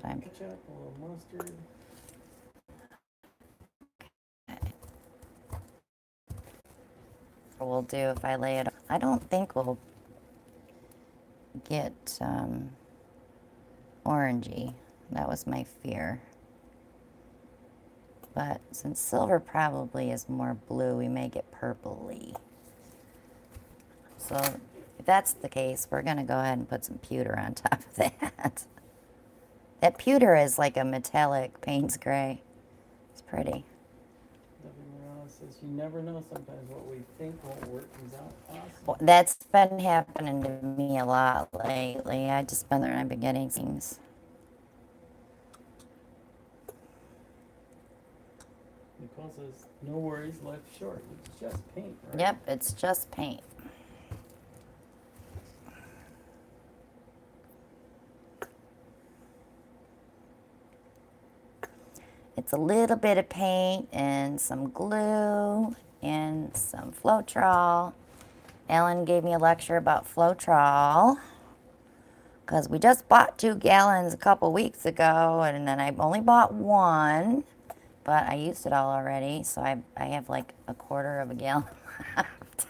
Ketchup, a little mustard. What we'll do if I lay it, I don't think we'll get orangey. That was my fear. But since silver probably is more blue, we may get purpley. So if that's the case, we're going to go ahead and put some pewter on top of that. That pewter is like a metallic Payne's gray. It's pretty. Says you never know sometimes what we think won't work comes out awesome. Well, that's been happening to me a lot lately. I just been there and I've been getting things. Nicole says, no worries, life's short. It's just paint, right? Yep, it's just paint. It's a little bit of paint and some glue and some Floetrol. Ellen gave me a lecture about Floetrol because we just bought 2 gallons a couple weeks ago, and then I only bought 1, but I used it all already, so I have like a quarter of a gallon left.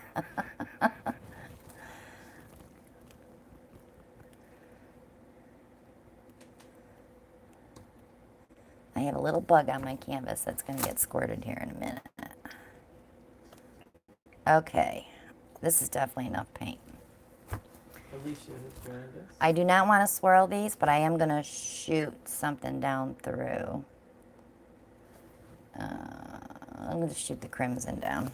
I have a little bug on my canvas that's going to get squirted here in a minute. Okay, this is definitely enough paint. Alicia has joined us. I do not want to swirl these, but I am going to shoot something down through. I'm going to shoot the crimson down.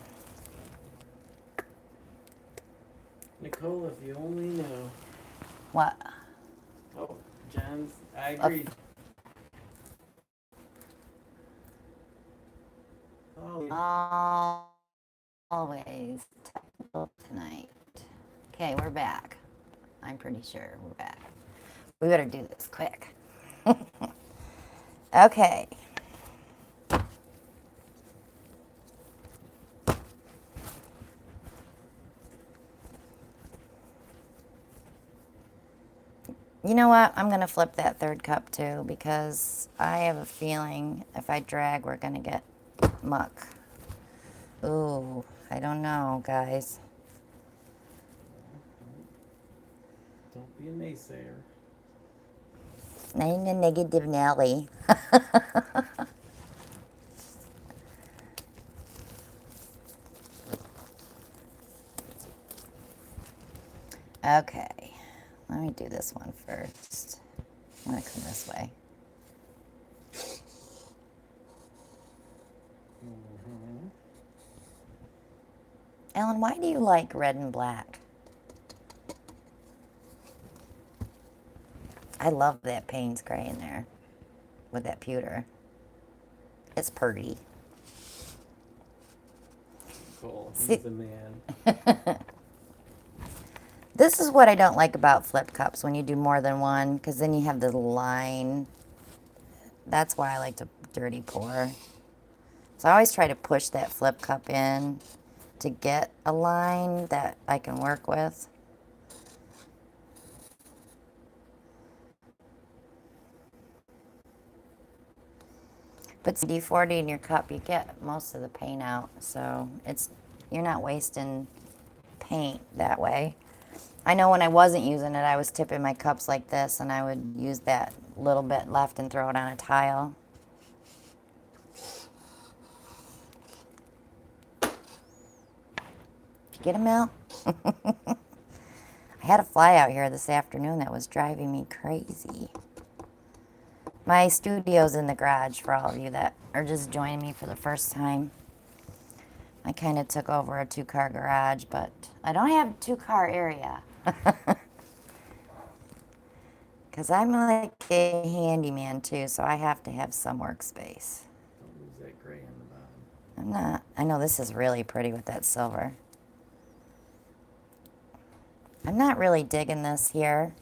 Nicole, if you only knew. What? Oh, Jen's, I agree. Always technical tonight. Okay, we're back. I'm pretty sure we're back. We better do this quick. Okay. You know what? I'm going to flip that third cup too because I have a feeling if I drag, we're going to get muck. Ooh, I don't know, guys. Don't be a naysayer. Not in a negative Nelly. Okay, let me do this one first. I'm going to come this way. Ellen, why do you like red and black? I love that Payne's gray in there with that pewter. It's pretty. Cool. He's See- the man. This is what I don't like about flip cups when you do more than one, because then you have the line. That's why I like to dirty pour. So I always try to push that flip cup in to get a line that I can work with. Put D40 in your cup, you get most of the paint out, so you're not wasting paint that way. I know when I wasn't using it, I was tipping my cups like this, and I would use that little bit left and throw it on a tile. Did you get him, Mel? I I had a fly out here this afternoon that was driving me crazy. My studio's in the garage for all of you that are just joining me for the first time. I kind of took over a 2-car garage, but I don't have a 2-car area. Because I'm like a handyman too, so I have to have some workspace. Don't lose that gray on the bottom. I'm not. I know this is really pretty with that silver. I'm not really digging this here,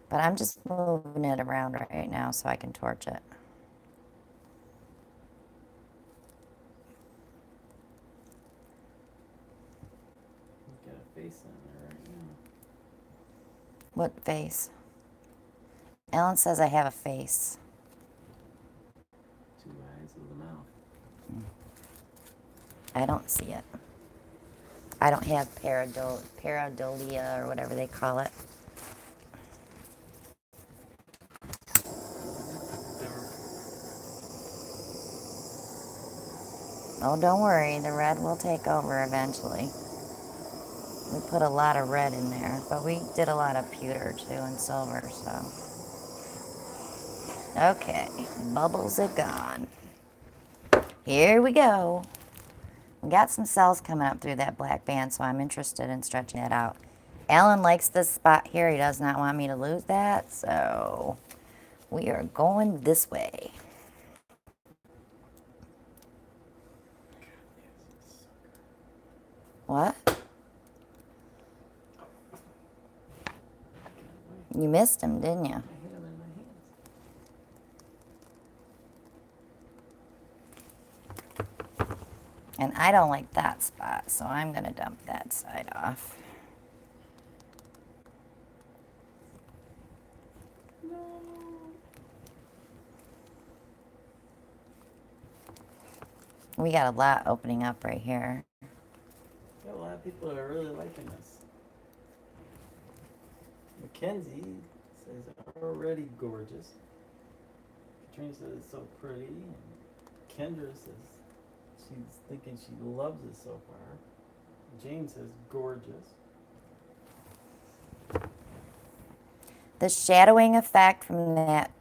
but I'm just moving it around right now so I can torch it. You've got a face on there right now. What face? Ellen says I have a face. 2 eyes with a mouth. I don't see it. I don't have pareidolia or whatever they call it. Oh, don't worry. The red will take over eventually. We put a lot of red in there, but we did a lot of pewter too and silver, so. Okay, bubbles are gone. Here we go. We got some cells coming up through that black band, so I'm interested in stretching it out. Alan likes this spot here. He does not want me to lose that, so we are going this way. What? You missed him, didn't you? I had them in my hands. And I don't like that spot, so I'm going to dump that side off. No. We got a lot opening up right here. Got a lot of people that are really liking this. Mackenzie says already gorgeous. Katrina says it's so pretty. And Kendra says she's thinking she loves it so far. James says gorgeous. The shadowing effect from that,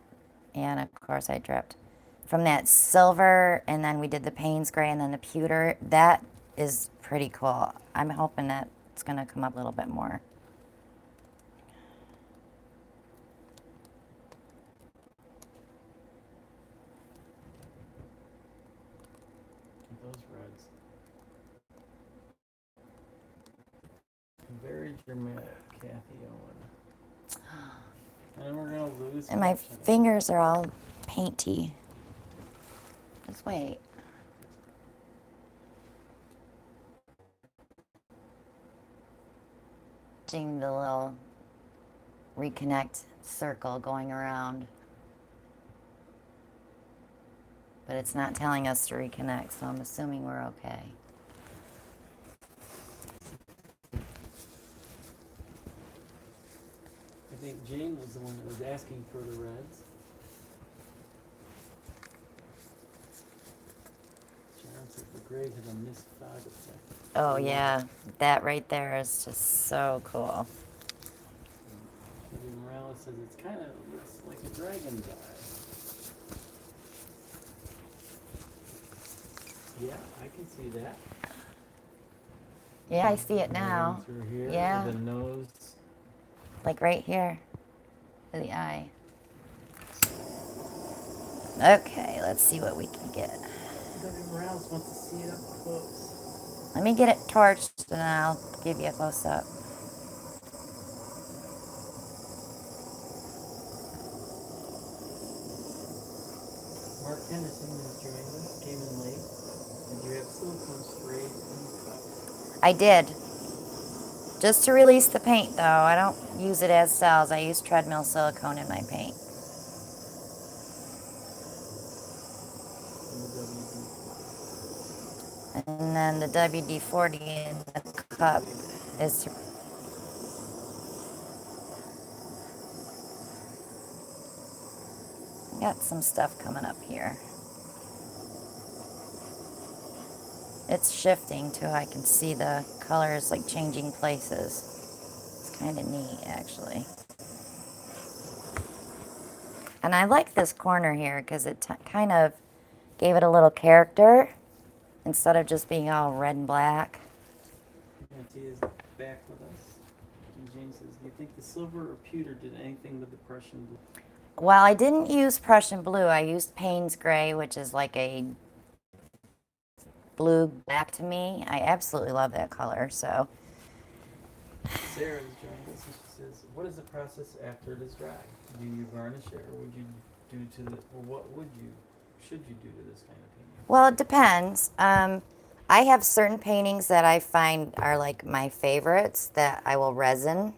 and of course I dripped, from that silver, and then we did the Payne's gray and then the pewter, that is pretty cool. I'm hoping that it's going to come up a little bit more. Those reds. Very dramatic, Kathy Owen. And we're going to lose. And my fingers are all painty. Just wait. Seeing the little reconnect circle going around. But it's not telling us to reconnect, so I'm assuming we're okay. I think Jane was the one that was asking for the reds. Sharon said the gray had a mist fog effect. Oh yeah, that right there is just so cool. Katie Morales says it's kind of looks like a dragon's eye. Yeah, I can see that. Yeah, I see it now. Through here, Yeah. the nose. Like right here, to the eye. Okay, let's see what we can get. Debbie Morales wants to see it up close. Let me get it torched and I'll give you a close-up. Mark Henderson has joined us, came in late. Did you have silicone sprayed in the cup? I did. Just to release the paint though. I don't use it as cells. I use treadmill silicone in my paint. And then the WD-40 in the cup is to got some stuff coming up here. It's shifting too. I can see the colors like changing places. It's Kind of neat, actually. And I like this corner here because it kind of gave it a little character instead of just being all red and black. Auntie is back with us. And Jane says, do you think the silver or pewter did anything with the Prussian blue? Well, I didn't use Prussian blue. I used Payne's gray, which is like a blue black to me. I absolutely love that color. So Sarah is joining us and she says, what is the process after it is dry? Do you varnish it or would you do to the, or what would you, should you do to this kind of painting? well, it depends. I have certain paintings that I find are like my favorites that I will resin.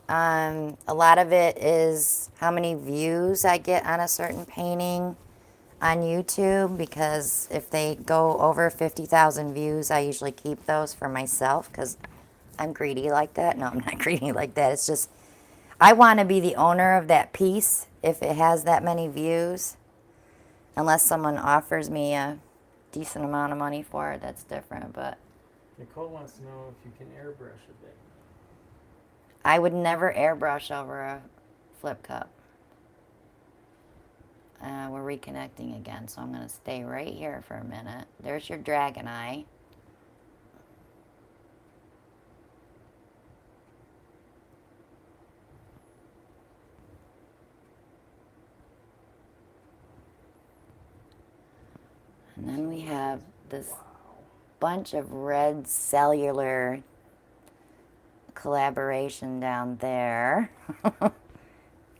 A lot of it is how many views I get on a certain painting on YouTube, because if they go over 50,000 views, I usually keep those for myself because I'm greedy like that. No, I'm not greedy like that. It's just I want to be the owner of that piece if it has that many views. Unless someone offers me a decent amount of money for it, that's different. But Nicole wants to know if you can airbrush a bit. I would never airbrush over a flip cup. We're reconnecting again, so I'm going to stay right here for a minute. There's your dragon eye. And then we have this bunch of red cellular collaboration down there.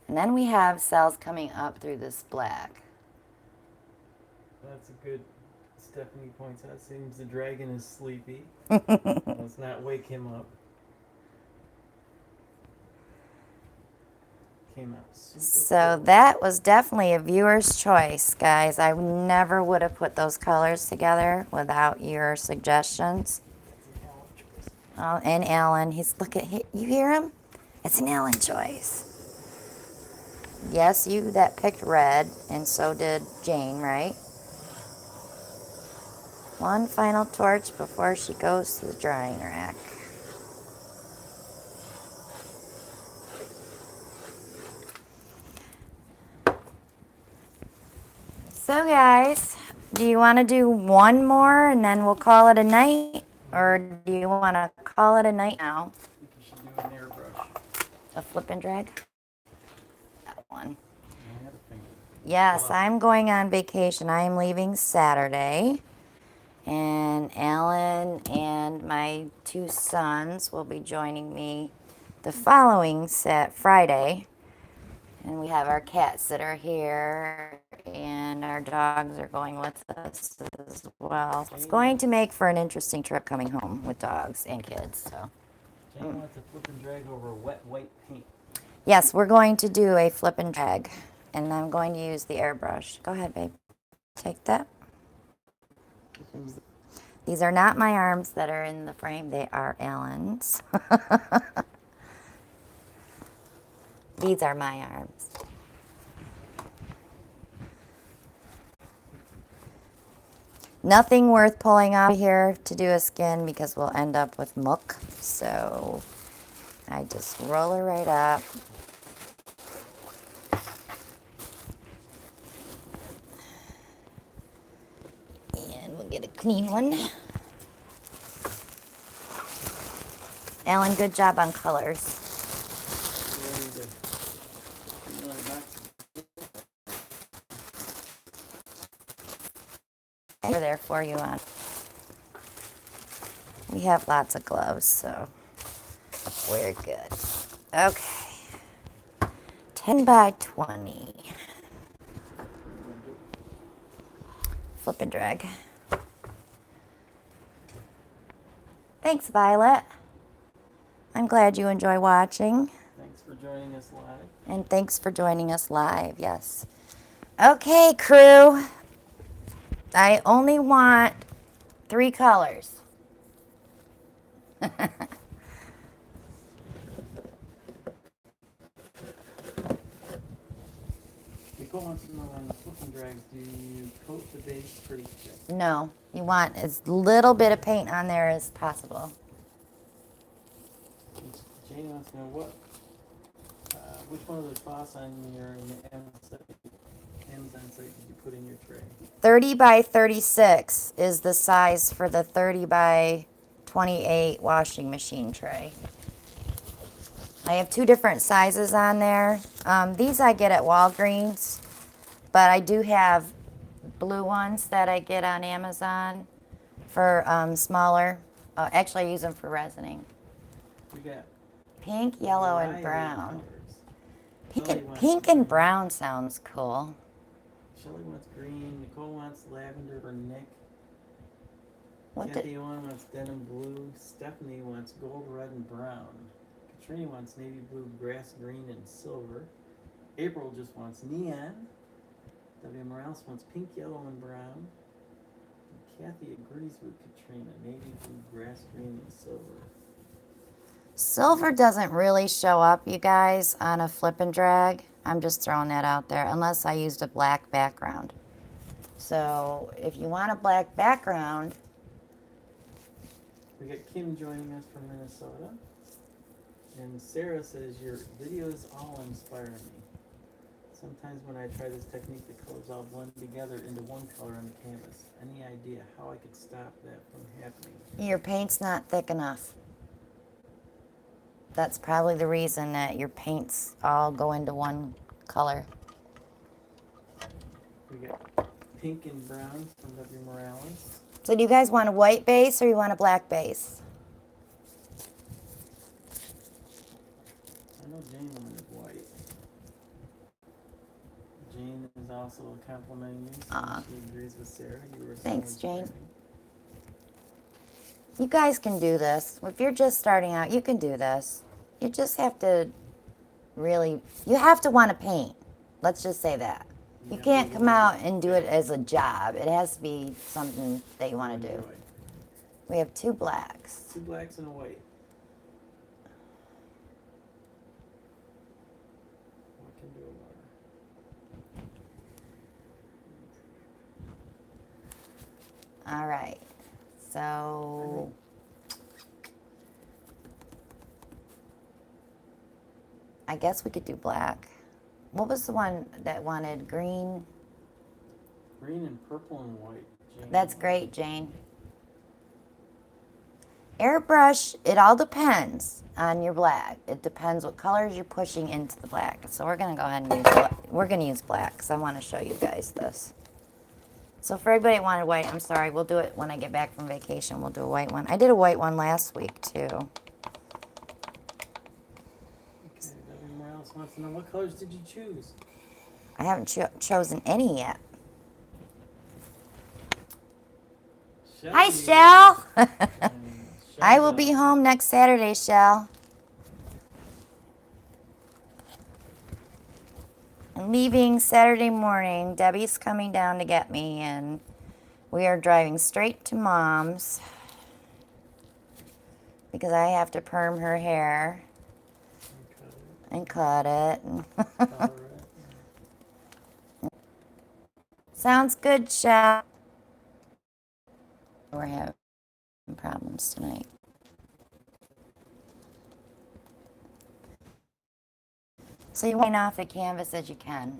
And then we have cells coming up through this black. That's a good, Stephanie points out, seems the dragon is sleepy. Let's not wake him up. Came out super So cool. that was definitely a viewer's choice, guys. I never would have put those colors together without your suggestions. That's an Alan choice. Oh, and Alan, you hear him? It's an Alan choice. Yes, you that picked red, and so did Jane, right? One final torch before she goes to the drying rack. So guys, do you want to do one more and then we'll call it a night? Or do you want to call it a night now? I think you should do an airbrush. A flip and drag? That one. I had a finger. Yes, Wow. I'm going on vacation. I am leaving Saturday. And Alan and my two sons will be joining me the following Friday. And we have our cats that are here, and our dogs are going with us as well. It's going to make for an interesting trip coming home with dogs and kids. So, Jane wants to flip and drag over wet white paint. yes, we're going to do a flip and drag, and I'm going to use the airbrush. Go ahead, babe. Take that. These are not my arms that are in the frame. They are Alan's. These are my arms. Nothing worth pulling out here to do a skin because we'll end up with muck. So I just roll her right up. And we'll get a clean one. Alan, good job on colors. We're there for you on. We have lots of gloves, so we're good. Okay. 10 by 20. Flip and drag. Thanks, Violet. I'm glad you enjoy watching. Thanks for joining us live. And thanks for joining us live, yes. Okay, crew. I only want 3 colors. Nicole wants to know on the flip and drags, do you coat the base pretty thick? No, you want as little bit of paint on there as possible. Jane wants to know which one of the sauce on your Amazon site did you put in your tray? 30 by 36 is the size for the 30 by 28 washing machine tray. I have two different sizes on there. These I get at Walgreens, but I do have blue ones that I get on Amazon for smaller. Actually, I use them for resining. We got Pink, yellow, and variety of brown. colors. Pink and brown sounds cool. Shelley wants green. Nicole wants lavender or Nick. What Kathy wants denim blue. Stephanie wants gold, red, and brown. Katrina wants navy blue, grass green, and silver. April just wants neon. W. Morales wants pink, yellow, and brown. And Kathy agrees with Katrina. Navy blue, grass green, and silver. Silver doesn't really show up, you guys, on a flip and drag. I'm just throwing that out there, unless I used a black background. So if you want a black background, We got Kim joining us from Minnesota. And Sarah says, your videos all inspire me. Sometimes when I try this technique, the colors all blend together into one color on the canvas. Any idea how I could stop that from happening? your paint's not thick enough. That's probably the reason that your paints all go into one color. We got pink and brown from W. Morales. So do you guys want a white base or you want a black base? I know Jane wanted white. Jane is also complimenting you. So she agrees with Sarah. You were so Thanks, Jane. inspiring. You guys can do this. If you're just starting out, you can do this. You just have to really, you have to want to paint. Let's just say that. You can't come out and do it as a job. It has to be something that you want to do. Enjoy. We have two blacks. 2 blacks and a white. What can do a water? All right. So I guess we could do black. What was the one that wanted green? Green and purple and white. Jane. That's great, Jane. Airbrush, it all depends on your black. It depends what colors you're pushing into the black. So we're gonna go ahead and use black. We're gonna use black because I want to show you guys this. So for everybody that wanted white, I'm sorry, we'll do it when I get back from vacation. We'll do a white one. I did a white one last week too. Okay, W. Morales wants to know what colors did you choose? I haven't chosen any yet. Shelley. Hi, Shell. And I will Shelley. be home next Saturday, Shell. I'm leaving Saturday morning. Debbie's coming down to get me, and we are driving straight to Mom's because I have to perm her hair and cut it. Color it. Sounds good, Shell. We're having problems tonight. So you wind off the canvas as you can.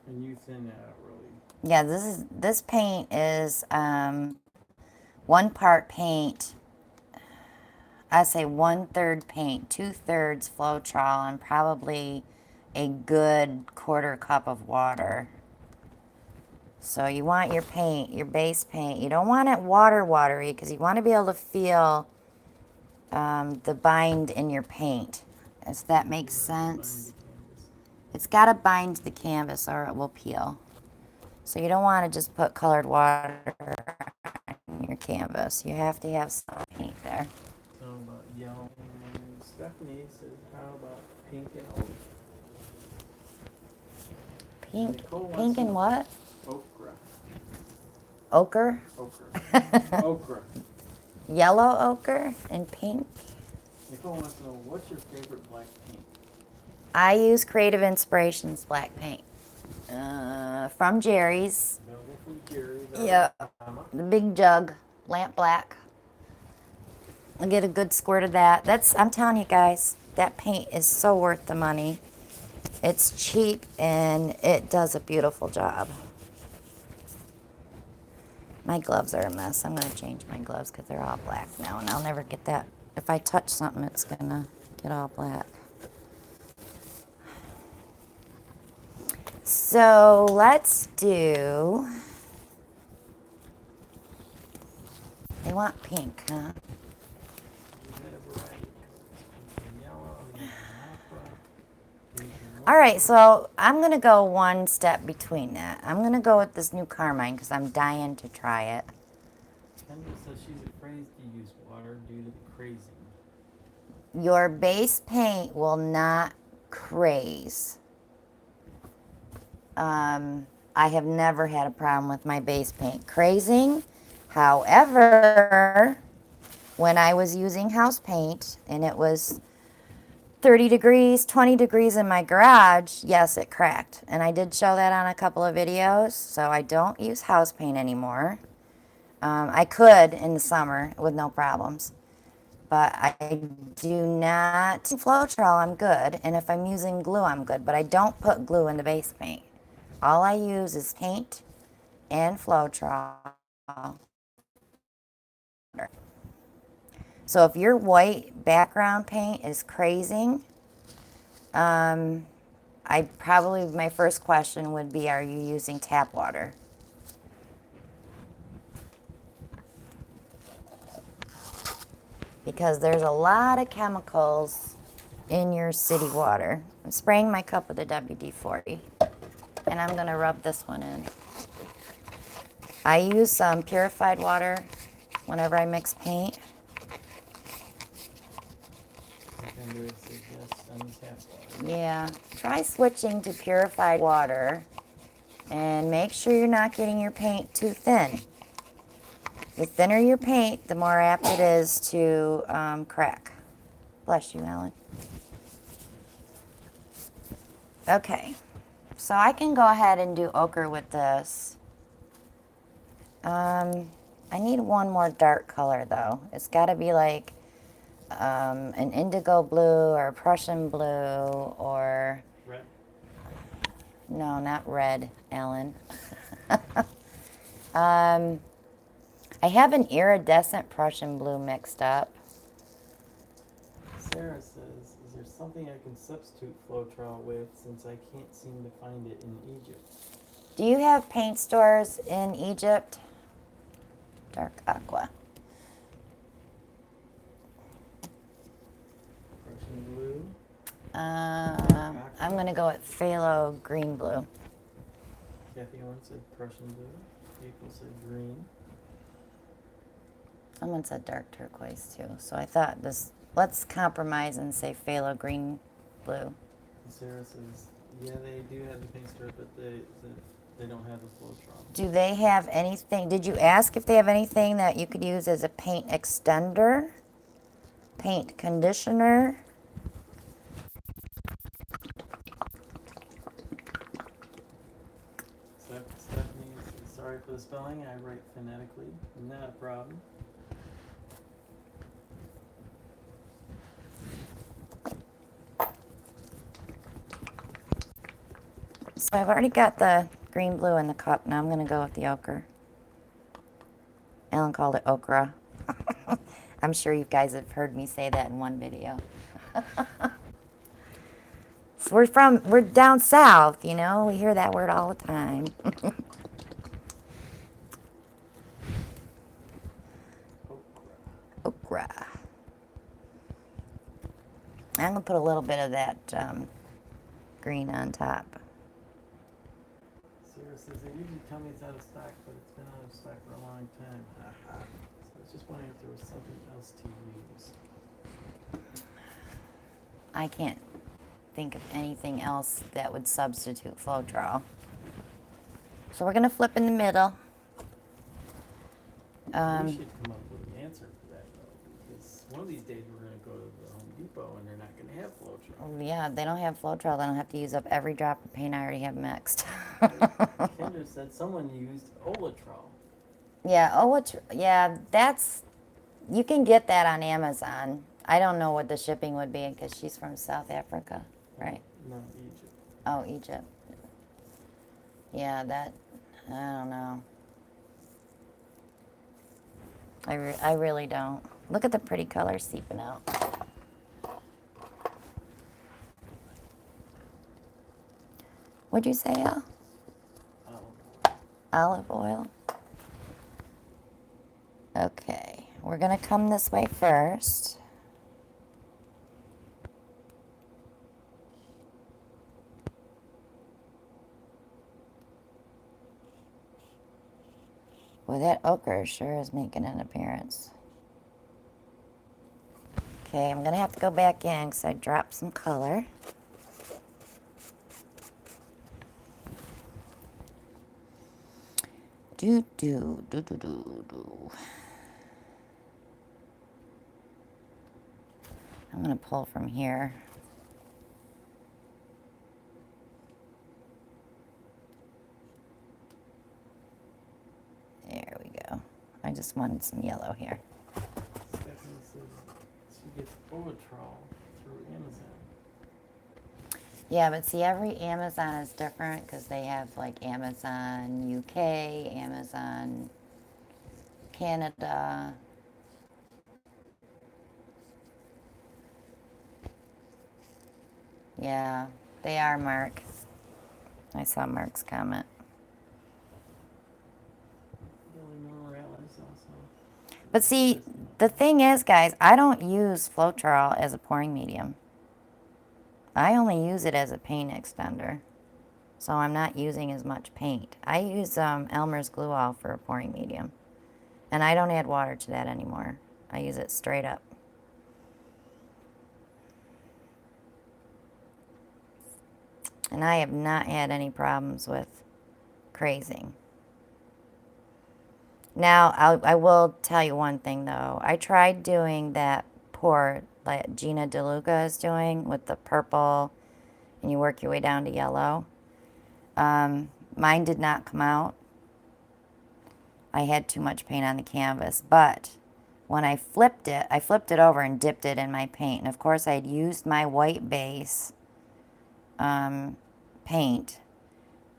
And you thin that out really. Yeah, this paint is 1 part paint. I say 1/3 paint, 2/3 Floetrol, and probably a good 1/4 cup of water. So you want your paint, your base paint. You don't want it watery because you want to be able to feel the bind in your paint. Does that make sense? It's got to bind the canvas or it will peel. So you don't want to just put colored water on your canvas. You have to have some paint there. So about yellow. And Stephanie says, how about pink and oak? Pink, Nicole wants pink to and know- what? Okra. Ochre? Okra. Okra. Yellow ochre and pink. Nicole wants to know, what's your favorite black paint? I use Creative Inspirations black paint from Jerry's. Available from Jerry. Yeah, the big jug, lamp black. I'll get a good squirt of that. I'm telling you guys, that paint is so worth the money. It's cheap and it does a beautiful job. My gloves are a mess. I'm going to change my gloves because they're all black now, and I'll never get that. If I touch something, it's going to get all black. So let's do... They want pink, huh? All right, so I'm going to go one step between that. I'm going to go with this new Carmine because I'm dying to try it. Kendra says she's afraid to use water due to the crazing. Your base paint will not craze. I have never had a problem with my base paint crazing. However, when I was using house paint and it was 30 degrees, 20 degrees in my garage, yes, it cracked. And I did show that on a couple of videos, so I don't use house paint anymore. I could in the summer with no problems, but I do not. Floetrol, I'm good, and if I'm using glue, I'm good, but I don't put glue in the base paint. All I use is paint and Floetrol. So if your white background paint is crazing, my first question would be, are you using tap water? Because there's a lot of chemicals in your city water. I'm spraying my cup with a WD-40, and I'm going to rub this one in. I use some purified water whenever I mix paint. Yeah, try switching to purified water and make sure you're not getting your paint too thin. The thinner your paint, the more apt it is to crack. Bless you, Ellen. Okay, so I can go ahead and do ochre with this. I need one more dark color though. It's got to be like an indigo blue or a Prussian blue or... Red? No, not red, Ellen. I have an iridescent Prussian blue mixed up. Sarah says, is there something I can substitute Floetrol with since I can't seem to find it in Egypt? Do you have paint stores in Egypt? Dark aqua. Prussian blue. I'm going to go with phthalo green blue. Kathy Owen said Prussian blue. People said green. Someone said dark turquoise too. So I thought let's compromise and say phthalo green blue. And Sarah says, yeah, they do have the paint store, but they don't have the Floetrol. Do they have anything? Did you ask if they have anything that you could use as a paint extender? Paint conditioner? Stephanie says, sorry for the spelling. I write phonetically. Not a problem. So I've already got the green blue in the cup. Now I'm going to go with the ochre. Ellen called it okra. I'm sure you guys have heard me say that in one video. So we're down south, you know. We hear that word all the time. Okra. I'm going to put a little bit of that green on top. Sarah says they usually tell me it's out of stock, but it's been out of stock for a long time. So I was just wondering if there was something else to use. I can't think of anything else that would substitute Floetrol. So we're going to flip in the middle. We should come up with an answer for that, though, because one of these days we're gonna go to the Home Depot and they're not gonna have Floetrol. Yeah, they don't have Floetrol. They don't have to use up every drop of paint I already have mixed. Kendra said someone used Olatrol. Yeah, yeah, you can get that on Amazon. I don't know what the shipping would be because she's from South Africa, right? No, Egypt. Oh, Egypt. Yeah, I don't know. I really don't. Look at the pretty colors seeping out. What'd you say, Al? Olive oil. Okay, we're gonna come this way first. Well, that ochre sure is making an appearance. Okay, I'm gonna have to go back in because I dropped some color. Do. I'm gonna pull from here. There we go. I just wanted some yellow here. Stephanie says she gets Olatrol through Amazon. Yeah, but see, every Amazon is different because they have like Amazon UK, Amazon Canada. Yeah, they are, Mark. I saw Mark's comment. But see, the thing is, guys, I don't use Floetrol as a pouring medium. I only use it as a paint extender. So I'm not using as much paint. I use Elmer's Glue All for a pouring medium. And I don't add water to that anymore. I use it straight up. And I have not had any problems with crazing. Now, I will tell you one thing, though. I tried doing that pour that Gina DeLuca is doing with the purple, and you work your way down to yellow. Mine did not come out. I had too much paint on the canvas. But when I flipped it over and dipped it in my paint. And, of course, I had used my white base paint.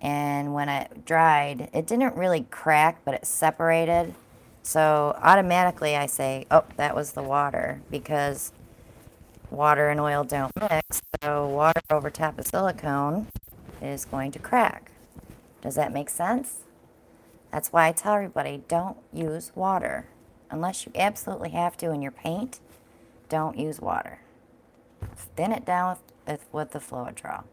And when it dried, it didn't really crack, but it separated. So automatically I say, oh, that was the water, because water and oil don't mix. So water over top of silicone is going to crack. Does that make sense? That's why I tell everybody, don't use water. Unless you absolutely have to in your paint, don't use water. Thin it down with the Floetrol.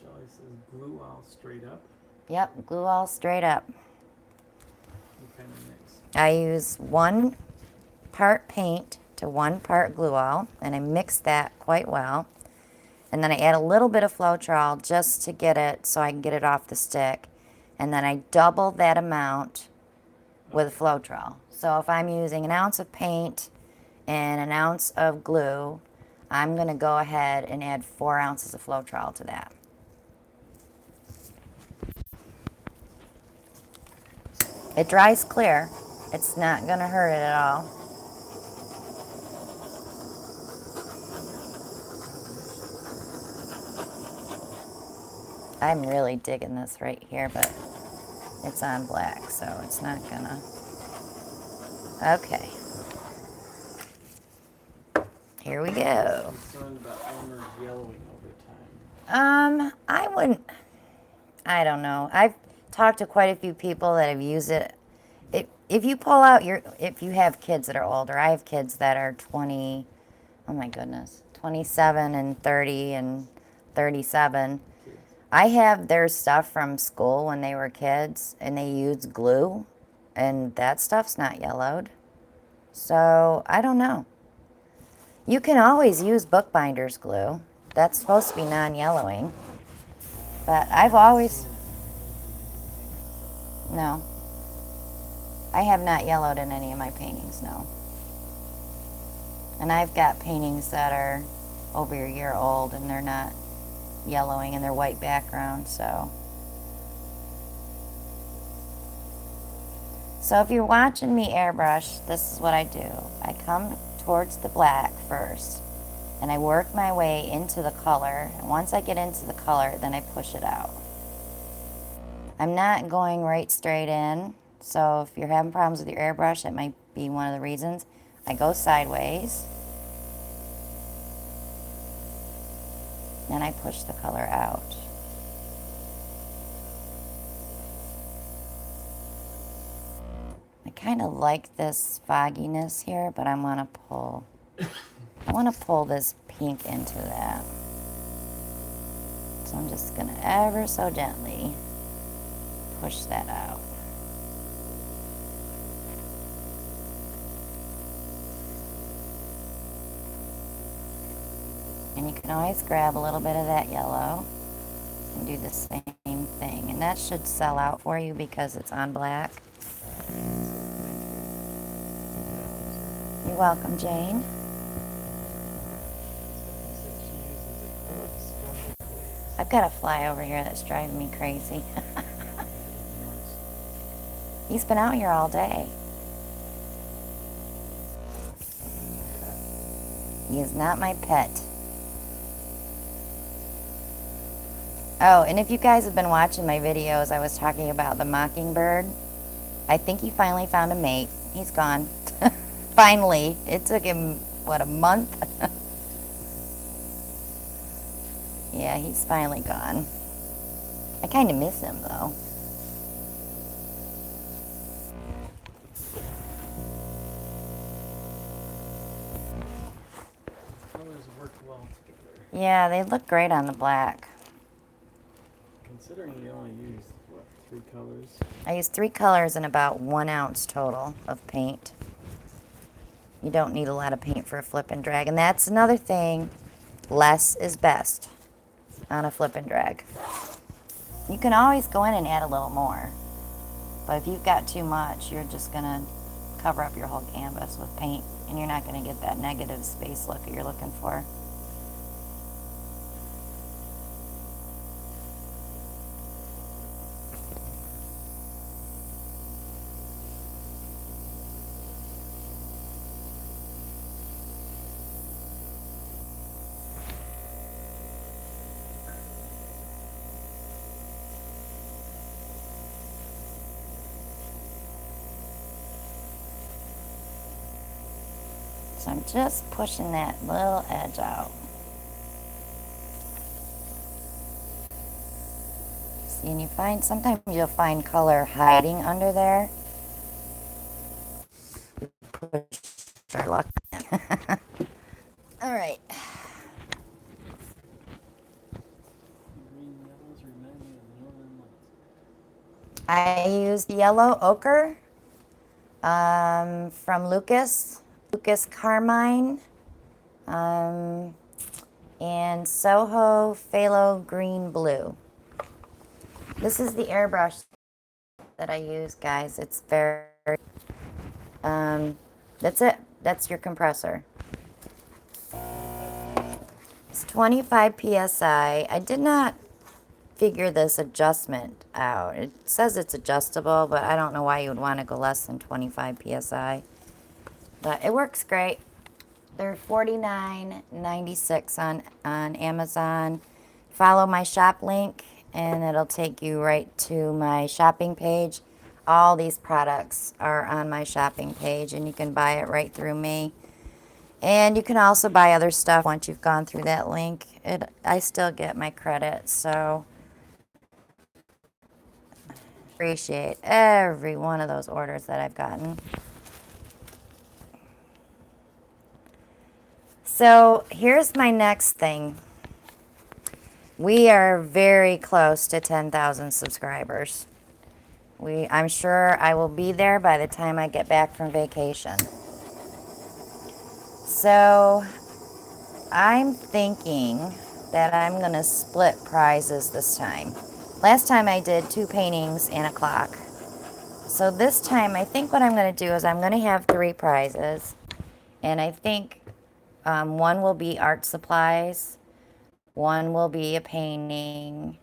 Shelly says glue all straight up. Yep, glue all straight up. What kind of mix? I use 1 part paint to 1 part glue all, and I mix that quite well. And then I add a little bit of Floetrol just to get it so I can get it off the stick. And then I double that amount with Floetrol. So if I'm using 1 ounce of paint and 1 ounce of glue, I'm going to go ahead and add 4 ounces of Floetrol to that. It dries clear. It's not going to hurt it at all. I'm really digging this right here, but it's on black, so it's not gonna. Okay. Here we go. Concerned about Elmer's yellowing over time. I wouldn't. I don't know. I've talked to quite a few people that have used it. If you pull out if you have kids that are older, I have kids that are 20, oh my goodness, 27 and 30 and 37. I have their stuff from school when they were kids, and they used glue, and that stuff's not yellowed. So, I don't know. You can always use bookbinder's glue. That's supposed to be non-yellowing. But I've always... No. I have not yellowed in any of my paintings, no. And I've got paintings that are over a year old and they're not yellowing and they're white background, so. So if you're watching me airbrush, this is what I do. I come towards the black first and I work my way into the color. And once I get into the color, then I push it out. I'm not going right straight in, so if you're having problems with your airbrush, that might be one of the reasons. I go sideways and I push the color out. I kind of like this fogginess here, but I want to pull this pink into that. So I'm just gonna ever so gently push that out. And you can always grab a little bit of that yellow and do the same thing. And that should sell out for you because it's on black. You're welcome, Jane. I've got a fly over here that's driving me crazy. He's been out here all day. He is not my pet. Oh, and if you guys have been watching my videos, I was talking about the mockingbird. I think he finally found a mate. He's gone. Finally. It took him, what, a month? Yeah, he's finally gone. I kind of miss him, though. Colors work well together. Yeah, they look great on the black. Considering you only used, what, 3 colors? I used 3 colors and about 1 ounce total of paint. You don't need a lot of paint for a flip and drag. And that's another thing. Less is best on a flip and drag. You can always go in and add a little more. But if you've got too much, you're just going to cover up your whole canvas with paint. And you're not going to get that negative space look that you're looking for. So I'm just pushing that little edge out. See, and you find, sometimes you'll find color hiding under there. Push our luck. All right. Green yellows remind me of Northern Lights. I used yellow ochre from Lucas Carmine, and Soho Phthalo Green Blue. This is the airbrush that I use, guys. It's very, that's it. That's your compressor. It's 25 PSI. I did not figure this adjustment out. It says it's adjustable, but I don't know why you would want to go less than 25 PSI. But it works great. They're $49.96 on Amazon. Follow my shop link and it'll take you right to my shopping page. All these products are on my shopping page and you can buy it right through me. And you can also buy other stuff once you've gone through that link. I still get my credit, so appreciate every one of those orders that I've gotten. So here's my next thing. We are very close to 10,000 subscribers. I'm sure I will be there by the time I get back from vacation. So I'm thinking that I'm going to split prizes this time. Last time I did 2 paintings and a clock. So this time I think what I'm going to do is I'm going to have 3 prizes. And I think One will be art supplies, one will be a painting,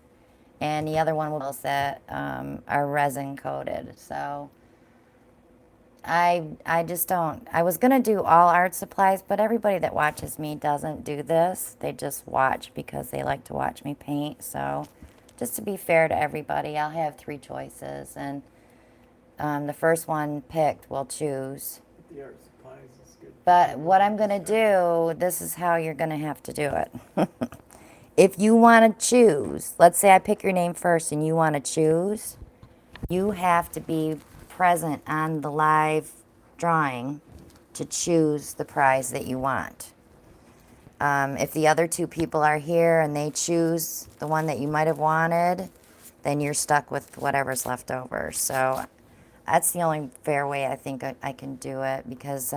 and the other one will be that are resin coated. So I just don't. I was gonna do all art supplies, but everybody that watches me doesn't do this. They just watch because they like to watch me paint. So just to be fair to everybody, I'll have three choices, and the first one picked will choose. The art supplies is good. But what I'm gonna do, this is how you're gonna have to do it. If you want to choose, let's say I pick your name first and you want to choose, you have to be present on the live drawing to choose the prize that you want. If the other two people are here and they choose the one that you might have wanted, then you're stuck with whatever's left over. So that's the only fair way I think I can do it, because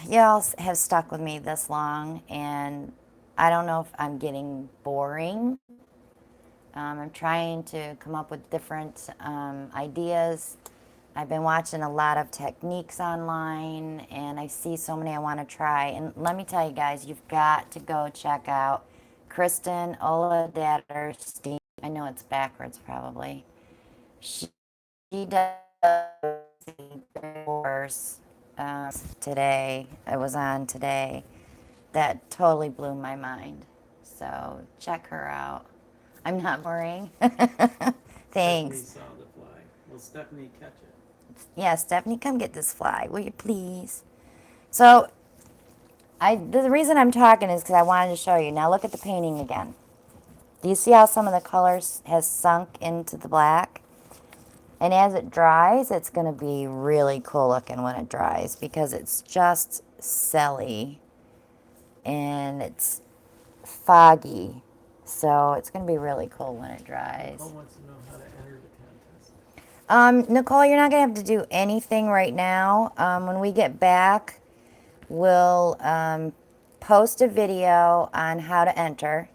y'all have stuck with me this long, and I don't know if I'm getting boring. I'm trying to come up with different ideas. I've been watching a lot of techniques online, and I see so many I want to try. And let me tell you guys, you've got to go check out Kristen Oladatterstein. I know it's backwards probably. She does the course today. It was on today. That totally blew my mind. So check her out. I'm not boring. Thanks. Stephanie saw the fly. Will Stephanie catch it? Yeah, Stephanie, come get this fly, will you please? So, the reason I'm talking is because I wanted to show you. Now look at the painting again. Do you see how some of the colors has sunk into the black? And as it dries, it's going to be really cool looking when it dries, because it's just silly and it's foggy. So it's going to be really cool when it dries. Nicole wants to know how to enter the contest. Nicole, you're not going to have to do anything right now. When we get back, we'll post a video on how to enter,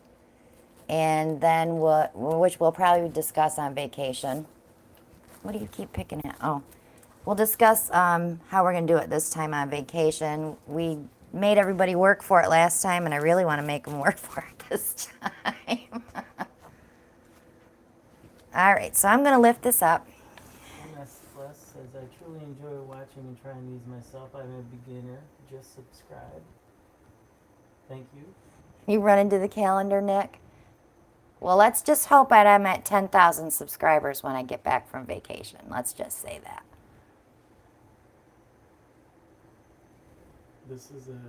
and then which we'll probably discuss on vacation. What do you keep picking at? Oh, we'll discuss how we're going to do it this time on vacation. We made everybody work for it last time, and I really want to make them work for it this time. All right, so I'm going to lift this up. Restless says, I truly enjoy watching and trying these myself. I'm a beginner. Just subscribe. Thank you. You run into the calendar, Nick? Well, let's just hope that I'm at 10,000 subscribers when I get back from vacation. Let's just say that. This is a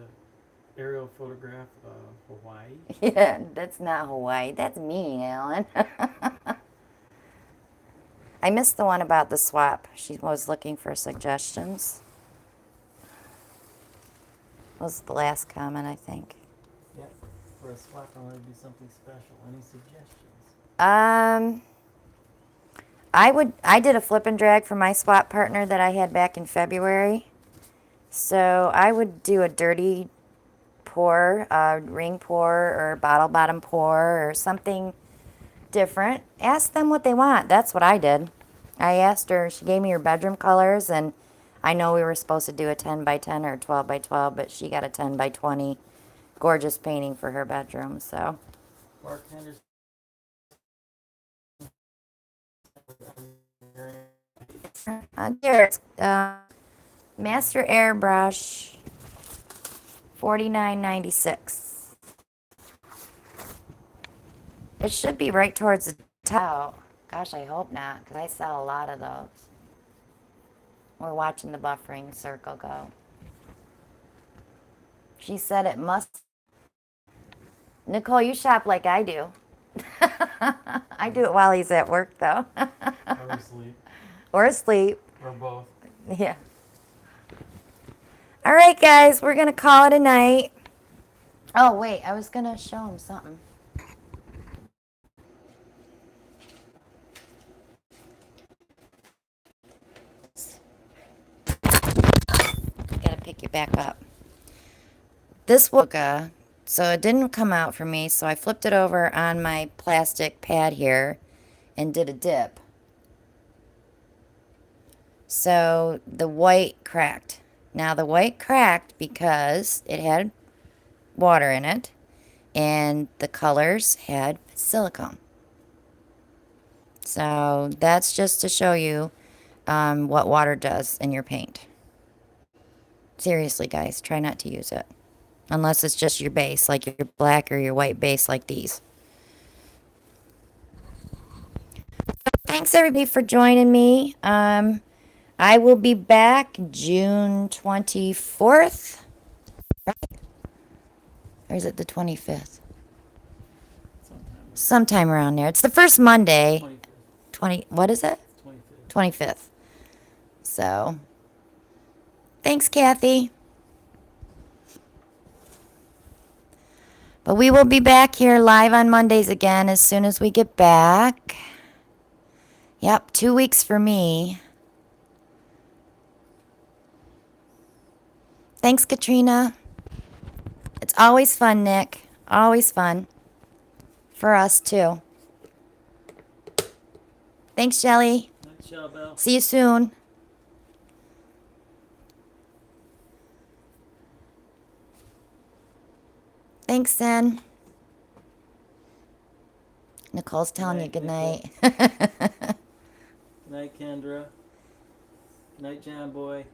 aerial photograph of Hawaii. Yeah, that's not Hawaii. That's mean, Alan. I missed the one about the swap. She was looking for suggestions. Was the last comment, I think. Yep. For a swap, I want to do something special. Any suggestions? I did a flip and drag for my swap partner that I had back in February. So I would do a dirty pour, a ring pour, or bottle bottom pour, or something different. Ask them what they want. That's what I did. I asked her, she gave me her bedroom colors, and I know we were supposed to do a 10 by 10 or 12 by 12, but she got a 10 by 20 gorgeous painting for her bedroom. So Mark Henderson. Here, Master Airbrush, $49.96. It should be right towards the top. Gosh, I hope not, because I sell a lot of those. We're watching the buffering circle go. She said it must. Nicole, you shop like I do. I do it while he's at work, though. Or asleep. Or asleep. Or both. Yeah. All right, guys, we're going to call it a night. Oh, wait, I was going to show him something. Got to pick you back up. This was, so it didn't come out for me, so I flipped it over on my plastic pad here and did a dip. So the white cracked. Now the white cracked because it had water in it and the colors had silicone. So that's just to show you what water does in your paint. Seriously, guys, try not to use it. Unless it's just your base, like your black or your white base like these. Thanks, everybody, for joining me. I will be back June 24th. Or is it the 25th? Sometime around there. It's the first Monday. 25th. What is it? 25th. 25th. So, thanks, Kathy. But we will be back here live on Mondays again as soon as we get back. Yep, 2 weeks for me. Thanks, Katrina. It's always fun, Nick. Always fun. For us, too. Thanks, Shelly. Thanks, Bell. See you soon. Thanks, Sen. Nicole's telling you good night. Good night, Kendra. Good night, John Boy.